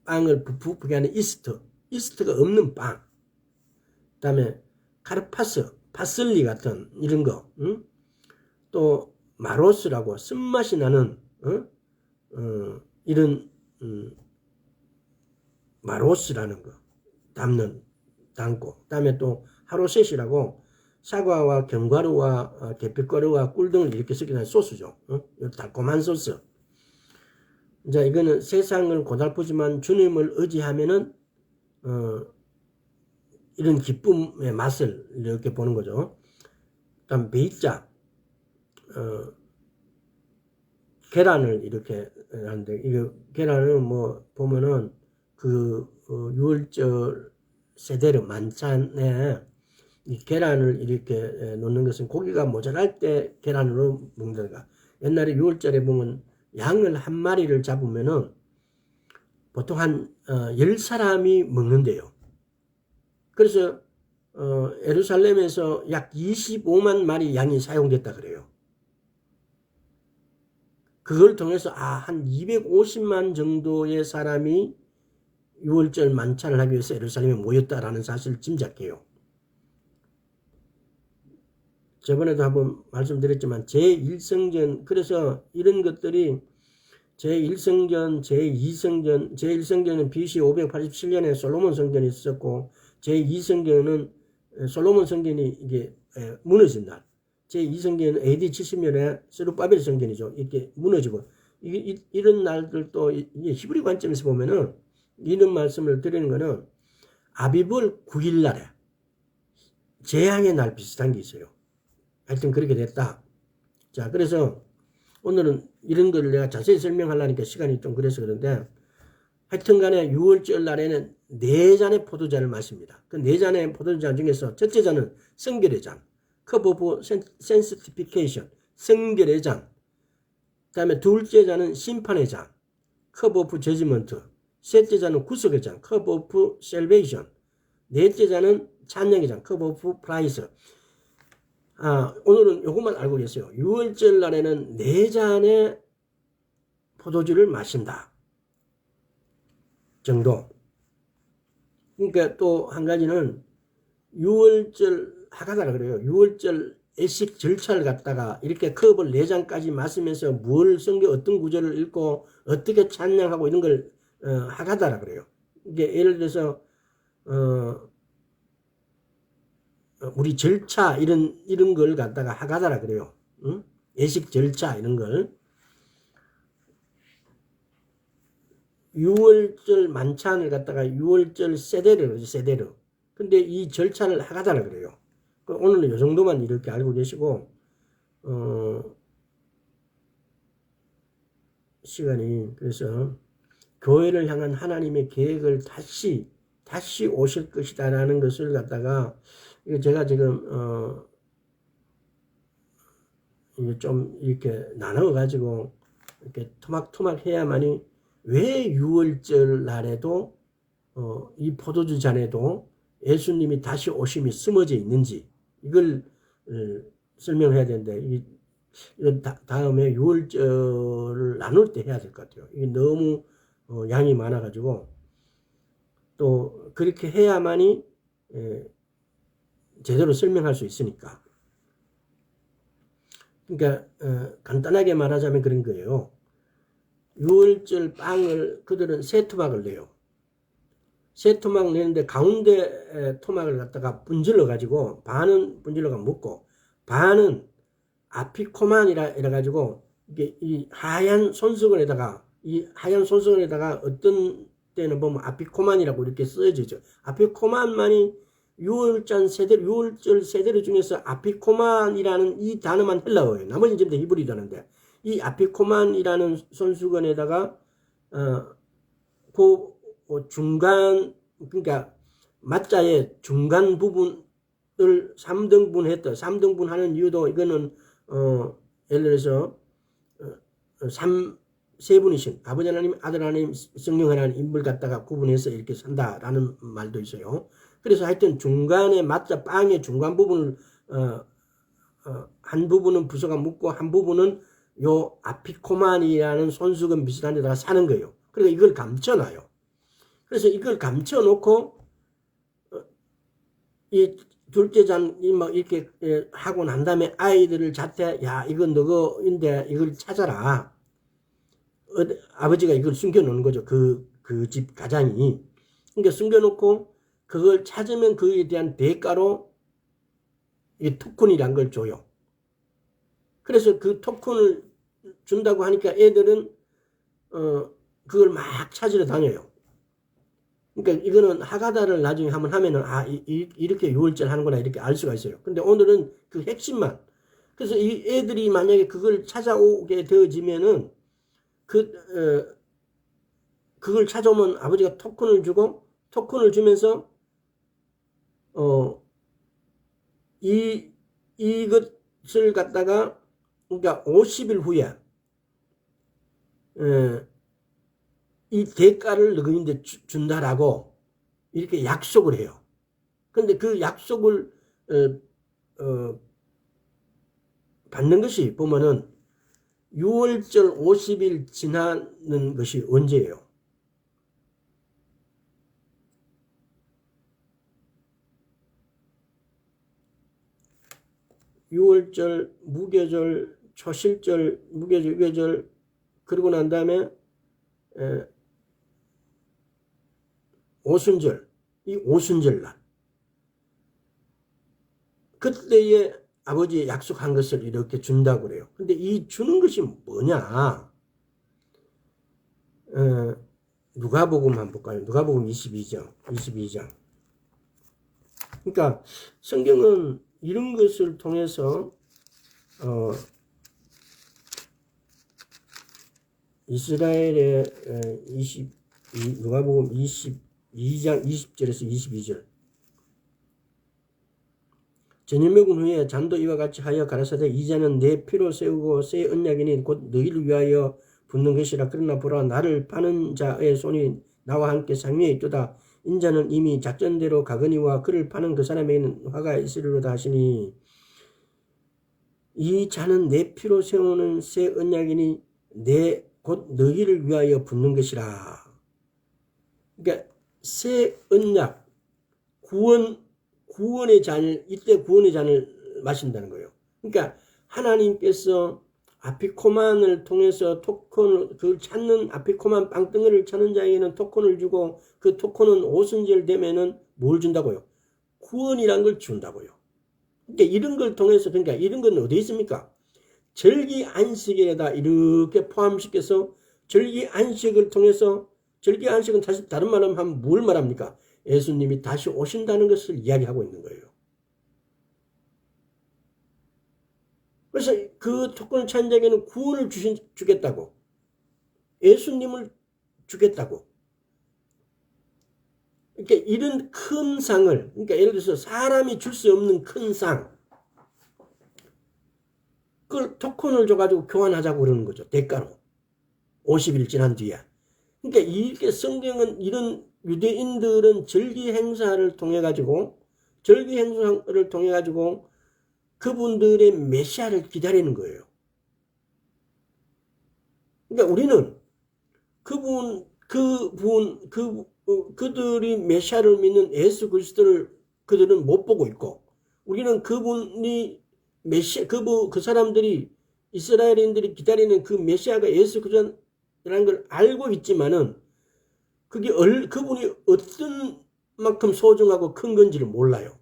빵을 부풀게 하는 이스트가 없는 빵. 그 다음에 카르파스, 파슬리 같은 이런 거, 응? 또 마로스라고 쓴맛이 나는 이런 마로스라는 거 담고, 그 다음에 또 하로셋이라고 사과와 견과류와 계피가루와 꿀 등을 이렇게 섞인 소스죠. 달콤한 소스. 이제 이거는 세상을 고달프지만 주님을 의지하면은 이런 기쁨의 맛을 이렇게 보는 거죠. 다음 베이자, 계란을 이렇게 하는데, 이거 계란은 뭐 보면은 그 6월절 세대로 만찬에 이 계란을 이렇게 놓는 것은 고기가 모자랄 때 계란으로 먹는다. 옛날에 6월절에 보면 양을 한 마리를 잡으면은 보통 한 10사람이 먹는데요. 그래서 예루살렘에서 약 25만 마리 양이 사용됐다 그래요. 그걸 통해서 한 250만 정도의 사람이 6월절 만찬을 하기 위해서 예루살렘에 모였다라는 사실을 짐작해요. 저번에도 한번 말씀드렸지만 제1성전, 그래서 이런 것들이 제1성전, 제2성전, 제1성전은 BC 587년에 솔로몬 성전이 있었고, 제2성전은 솔로몬 성전이 이게 무너진 날, 제2성전은 AD 70년에 스룹바벨 성전이죠. 이렇게 무너지고, 이런 날들도 이게 히브리 관점에서 보면은 이런 말씀을 드리는 거는 아비벌 9일 날에 재앙의 날 비슷한 게 있어요. 하여튼 그렇게 됐다. 자, 그래서 오늘은 이런 걸 내가 자세히 설명하려니까 시간이 좀 그래서 그런데, 하여튼 간에 6월절 날에는 4잔의 포도잔을 마십니다. 그 4잔의 포도잔 중에서 첫째 잔은 성결의 잔, cup of sanctification, 성결의 잔. 그 다음에 둘째 잔은 심판의 잔, cup of judgment. 셋째 잔은 구속의 잔, cup of salvation. 넷째 잔은 찬양의 잔, cup of praise. 오늘은 요것만 알고 계세요. 6월절 날에는 4잔의 포도주를 마신다. 정도. 그러니까 또 한 가지는 유월절 하가다라 그래요. 유월절 애식 절차를 갖다가 이렇게 컵을 4잔까지 마시면서 뭘 성경 어떤 구절을 읽고 어떻게 찬양하고 이런 걸 하가다라 그래요. 이게 예를 들어서 우리 절차 이런 걸 갖다가 하가다라 그래요. 응? 예식 절차 이런 걸. 유월절 만찬을 갖다가 유월절 세대를 그러죠. 세대로. 근데 이 절차를 하가다라 그래요. 오늘은 이 정도만 이렇게 알고 계시고 시간이 그래서 교회를 향한 하나님의 계획을 다시 오실 것이다라는 것을 갖다가 제가 지금 이게 좀 이렇게 나눠 가지고 이렇게 토막토막 해야만이 왜 유월절 날에도 이 포도주 잔에도 예수님이 다시 오심이 숨어져 있는지 이걸 설명해야 되는데 이건 다음에 유월절을 나눌 때 해야 될 것 같아요. 이게 너무 양이 많아가지고 또 그렇게 해야만이 제대로 설명할 수 있으니까. 그러니까 간단하게 말하자면 그런 거예요. 유월절 빵을 그들은 세 토막을 내요. 세 토막 내는데 가운데 토막을 갖다가 분질러 가지고 반은 분질러가 먹고 반은 아피코만이라 가지고 이게 이 하얀 손수건에다가 어떤 때는 보면 아피코만이라고 이렇게 쓰여지죠. 아피코만만이 유월절 세대로 중에서 아피코만이라는 이 단어만 헬라어예요. 나머지는 전부 다 히브리 단어인데 이 아피코만이라는 손수건에다가 그 중간 그러니까 맞자의 중간 부분을 3등분했다. 3등분하는 이유도 이거는 예를 들어서 세 분이신 아버지 하나님, 아들 하나님, 성령 하나님 인물 갖다가 구분해서 이렇게 산다라는 말도 있어요. 그래서 하여튼 중간에 맞자 빵의 중간 부분을 한 부분은 부서가 묻고 한 부분은 요 아피코만이라는 손수건 비슷한 데다가 사는 거예요. 그러니까 이걸 감춰놔요. 그래서 이걸 감춰놓고 이 둘째 잔이 막 이렇게 하고 난 다음에 아이들을 야 이건 너거인데 이걸 찾아라. 아버지가 이걸 숨겨놓는 거죠. 그 집 가장이. 그러니까 숨겨놓고 그걸 찾으면 그에 대한 대가로 이 토큰이란 걸 줘요. 그래서 그 토큰을 준다고 하니까 애들은 그걸 막 찾으러 다녀요. 그러니까 이거는 하가다를 나중에 한번 하면은 이렇게 유월절 하는구나 이렇게 알 수가 있어요. 근데 오늘은 그 핵심만. 그래서 이 애들이 만약에 그걸 찾아오게 되어지면은 그걸 찾아오면 아버지가 토큰을 주고 토큰을 주면서 이것을 갖다가 그러니까 50일 후에 이 대가를 너희한테 준다라고 이렇게 약속을 해요. 근데 그 약속을 받는 것이 보면은 6월절 50일 지나는 것이 언제예요? 유월절, 무교절, 초실절, 무교절, 유교절 그러고 난 다음에 오순절, 이 오순절 날 그때에 아버지 약속한 것을 이렇게 준다고 그래요. 근데 이 주는 것이 뭐냐? 누가복음 한번 볼까요? 누가복음 22장. 그러니까 성경은 이런 것을 통해서 이스라엘의 누가복음 22장 20절에서 22절 저녁 먹은 후에 잔도 이와 같이 하여 가라사대 이 잔은 내 피로 세우고 새 언약이니 곧 너희를 위하여 붓는 것이라. 그러나 보라 나를 파는 자의 손이 나와 함께 상위에 있도다. 인자는 이미 작전대로 가거니와 그를 파는 그 사람에게는 화가 있으리로다 하시니 이 잔은 내 피로 세우는 새 언약이니 곧 너희를 위하여 붓는 것이라. 그러니까 새 언약, 구원의 잔을, 이때 구원의 잔을 마신다는 거예요. 그러니까 하나님께서 아피코만을 통해서 토콘을, 그 찾는 아피코만 빵덩어리를 찾는 자에게는 토콘을 주고, 그 토콘은 오순절 되면은 뭘 준다고요? 구원이란 걸 준다고요. 그러니까 이런 걸 통해서, 그러니까 이런 건 어디 있습니까? 절기 안식일에다 이렇게 포함시켜서 절기 안식을 통해서, 절기 안식은 다른 말로 하면 뭘 말합니까? 예수님이 다시 오신다는 것을 이야기하고 있는 거예요. 그래서 그 토큰을 찾은 자에게는 구원을 주겠다고. 예수님을 주겠다고. 그러니까 이런 큰 상을, 그러니까 예를 들어서 사람이 줄 수 없는 큰 상, 그걸 토큰을 줘가지고 교환하자고 그러는 거죠. 대가로. 50일 지난 뒤에. 그러니까 이렇게 성경은 이런 유대인들은 절기 행사를 통해가지고, 그분들의 메시아를 기다리는 거예요. 그러니까 우리는 그들이 메시아를 믿는 예수 그리스도를 그들은 못 보고 있고, 우리는 그분이 그 사람들이, 이스라엘인들이 기다리는 그 메시아가 예수 그리스도라는 걸 알고 있지만은 그분이 어떤 만큼 소중하고 큰 건지를 몰라요.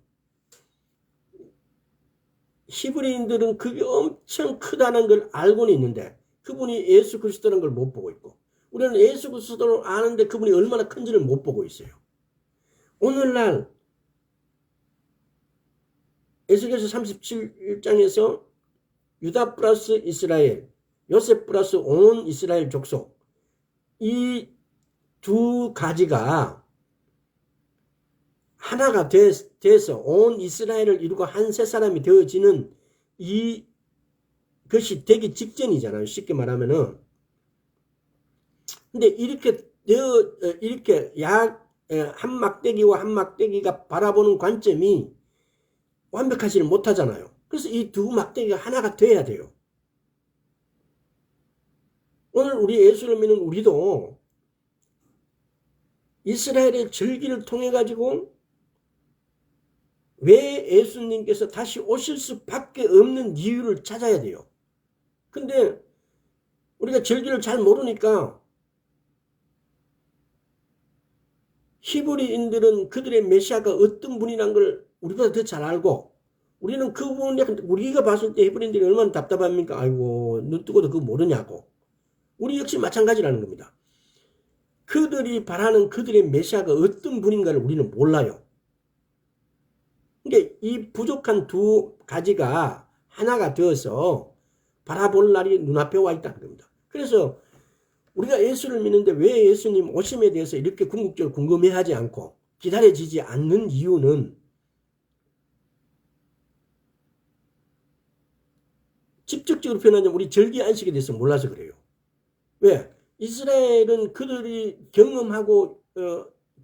히브리인들은 그게 엄청 크다는 걸 알고는 있는데 그분이 예수 그리스도라는 걸 못 보고 있고, 우리는 예수 그리스도를 아는데 그분이 얼마나 큰지를 못 보고 있어요. 오늘날 에스겔서 37장에서 유다 플러스 이스라엘, 요셉 플러스 온 이스라엘 족속, 이 두 가지가 하나가 돼서 온 이스라엘을 이루고 한 세 사람이 되어지는 이것이 되기 직전이잖아요. 쉽게 말하면은. 근데 이렇게 한 막대기와 한 막대기가 바라보는 관점이 완벽하지는 못하잖아요. 그래서 이 두 막대기가 하나가 돼야 돼요. 오늘 우리 예수를 믿는 우리도 이스라엘의 절기를 통해 가지고 왜 예수님께서 다시 오실 수밖에 없는 이유를 찾아야 돼요. 근데 우리가 절기를 잘 모르니까 히브리인들은 그들의 메시아가 어떤 분이란 걸 우리보다 더 잘 알고, 우리는 그분이, 우리가 봤을 때 히브리인들이 얼마나 답답합니까? 아이고, 눈 뜨고도 그거 모르냐고. 우리 역시 마찬가지라는 겁니다. 그들이 바라는 그들의 메시아가 어떤 분인가를 우리는 몰라요. 그러니까 이 부족한 두 가지가 하나가 되어서 바라볼 날이 눈앞에 와 있다는 겁니다. 그래서 우리가 예수를 믿는데 왜 예수님 오심에 대해서 이렇게 궁극적으로 궁금해하지 않고 기다려지지 않는 이유는 직접적으로 표현하자면 우리 절기 안식에 대해서 몰라서 그래요. 왜? 이스라엘은 그들이 경험하고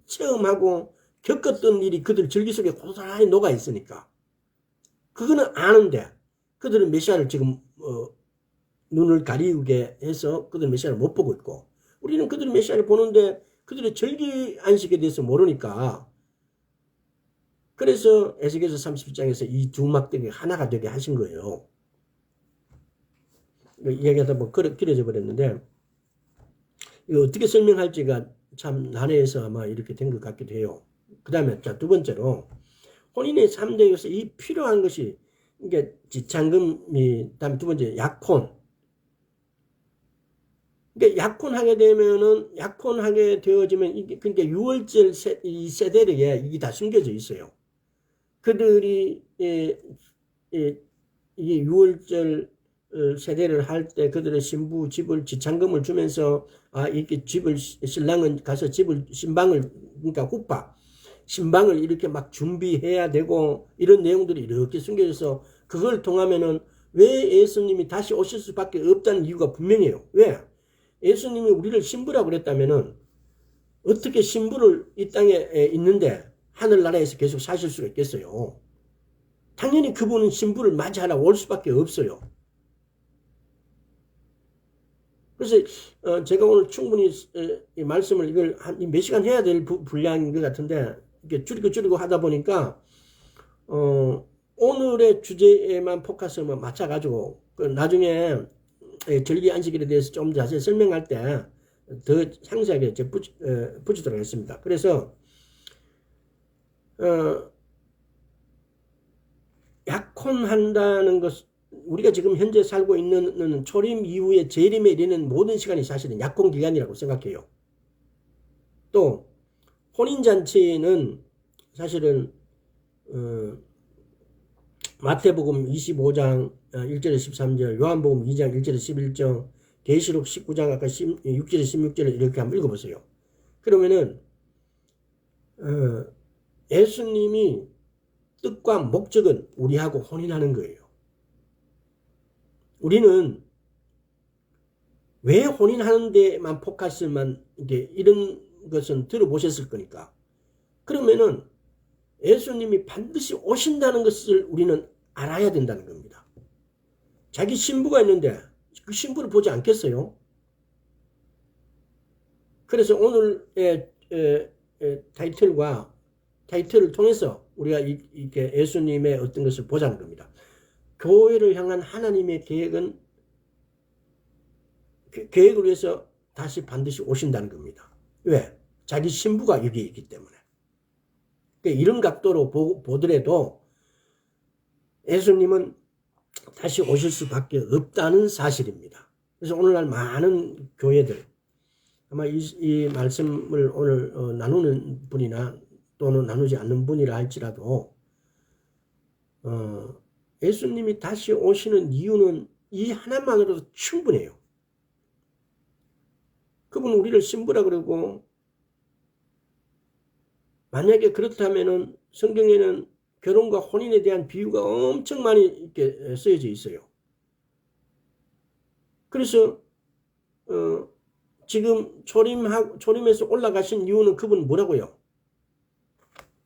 체험하고 겪었던 일이 그들 절기 속에 고스란히 녹아 있으니까 그거는 아는데 그들은 메시아를 지금 눈을 가리우게 해서 그들 메시아를 못 보고 있고, 우리는 그들 메시아를 보는데 그들의 절기 안식에 대해서 모르니까, 그래서 에스겔서 31장에서 이 두 막대기가 하나가 되게 하신 거예요. 이야기하다 보면 길어져 버렸는데 이거 어떻게 설명할지가 참 난해해서 아마 이렇게 된 것 같기도 해요. 그 다음에 두 번째로 혼인의 3대에서 이 필요한 것이, 이게 지참금이, 다음에 두 번째 약혼. 그러니까 약혼하게 되어지면 이게, 그러니까 유월절 이 세대에 이게 다 숨겨져 있어요. 그들이 이게 유월절 세대를 할 때 그들의 신부 집을 지참금을 주면서 이렇게 신랑은 가서 신방을, 그러니까 신방을 이렇게 막 준비해야 되고, 이런 내용들이 이렇게 숨겨져서 그걸 통하면은 왜 예수님이 다시 오실 수밖에 없다는 이유가 분명해요. 왜? 예수님이 우리를 신부라고 그랬다면은 어떻게 신부를 이 땅에 있는데 하늘나라에서 계속 사실 수가 있겠어요? 당연히 그분은 신부를 맞이하러 올 수밖에 없어요. 그래서 제가 오늘 충분히 이 말씀을 이걸 한 몇 시간 해야 될 분량인 것 같은데 이렇게 줄이고 하다 보니까 오늘의 주제에만 포커스만 맞춰가지고 나중에 절기 안식일에 대해서 좀 자세히 설명할 때 더 상세하게 붙이도록 하겠습니다. 그래서 약혼한다는 것, 우리가 지금 현재 살고 있는 초림 이후에 재림에 이르는 모든 시간이 사실은 약혼 기간이라고 생각해요. 또 혼인잔치는 사실은 마태복음 25장 1절에 13절, 요한복음 2장 1절에 11절, 계시록 19장 아까 6절에 16절을 이렇게 한번 읽어보세요. 그러면은 예수님이 뜻과 목적은 우리하고 혼인하는 거예요. 우리는 왜 혼인하는 데만 포커스만 이런 것은 들어보셨을 거니까. 그러면은 예수님이 반드시 오신다는 것을 우리는 알아야 된다는 겁니다. 자기 신부가 있는데 그 신부를 보지 않겠어요? 그래서 오늘의 타이틀을 통해서 우리가 이렇게 예수님의 어떤 것을 보자는 겁니다. 교회를 향한 하나님의 계획은 계획을 위해서 다시 반드시 오신다는 겁니다. 왜? 자기 신부가 여기 있기 때문에. 그러니까 이런 각도로 보더라도 예수님은 다시 오실 수밖에 없다는 사실입니다. 그래서 오늘날 많은 교회들 아마 이 말씀을 오늘 나누는 분이나 또는 나누지 않는 분이라 할지라도 예수님이 다시 오시는 이유는 이 하나만으로도 충분해요. 그분 우리를 신부라 그러고, 만약에 그렇다면은 성경에는 결혼과 혼인에 대한 비유가 엄청 많이 이렇게 쓰여져 있어요. 그래서 지금 초림에서 올라가신 이유는 그분 뭐라고요?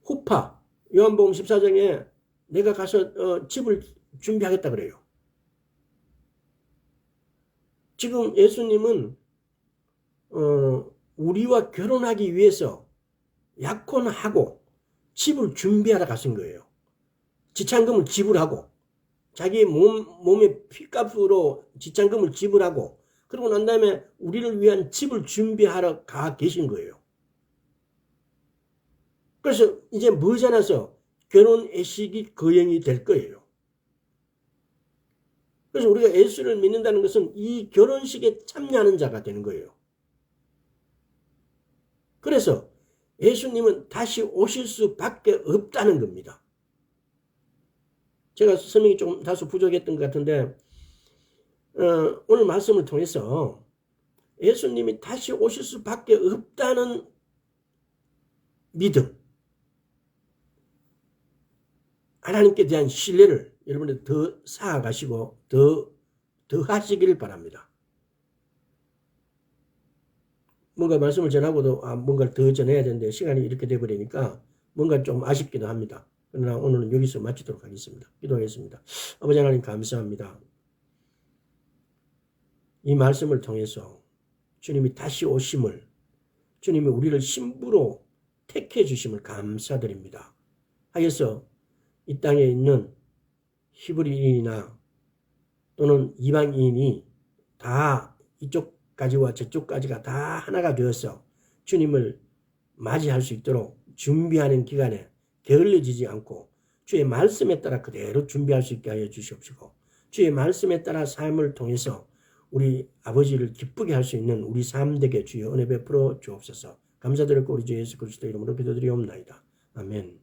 후파, 요한복음 14장에 내가 가서 집을 준비하겠다 그래요. 지금 예수님은 우리와 결혼하기 위해서 약혼하고 집을 준비하러 가신 거예요. 지참금을 지불하고 자기 몸의 피값으로 지참금을 지불하고 그러고 난 다음에 우리를 위한 집을 준비하러 가 계신 거예요. 그래서 이제 머지않아서 결혼 애식이 거행이 될 거예요. 그래서 우리가 예수를 믿는다는 것은 이 결혼식에 참여하는 자가 되는 거예요. 그래서 예수님은 다시 오실 수밖에 없다는 겁니다. 제가 설명이 좀 다소 부족했던 것 같은데 오늘 말씀을 통해서 예수님이 다시 오실 수밖에 없다는 믿음, 하나님께 대한 신뢰를 여러분들 더 쌓아가시고 더 하시길 바랍니다. 뭔가 말씀을 전하고도 뭔가를 더 전해야 되는데 시간이 이렇게 돼버리니까 뭔가 좀 아쉽기도 합니다. 그러나 오늘은 여기서 마치도록 하겠습니다. 기도하겠습니다. 아버지 하나님 감사합니다. 이 말씀을 통해서 주님이 다시 오심을, 주님이 우리를 신부로 택해 주심을 감사드립니다. 하여서 이 땅에 있는 히브리인이나 또는 이방인이 다 이쪽까지와 저쪽까지가 다 하나가 되어서 주님을 맞이할 수 있도록 준비하는 기간에 게을러지지 않고 주의 말씀에 따라 그대로 준비할 수 있게 하여 주시옵시고, 주의 말씀에 따라 삶을 통해서 우리 아버지를 기쁘게 할 수 있는 우리 삶 되게 주여 은혜 베풀어 주옵소서. 감사드리고 우리 주 예수 그리스도 이름으로 기도드리옵나이다. 아멘.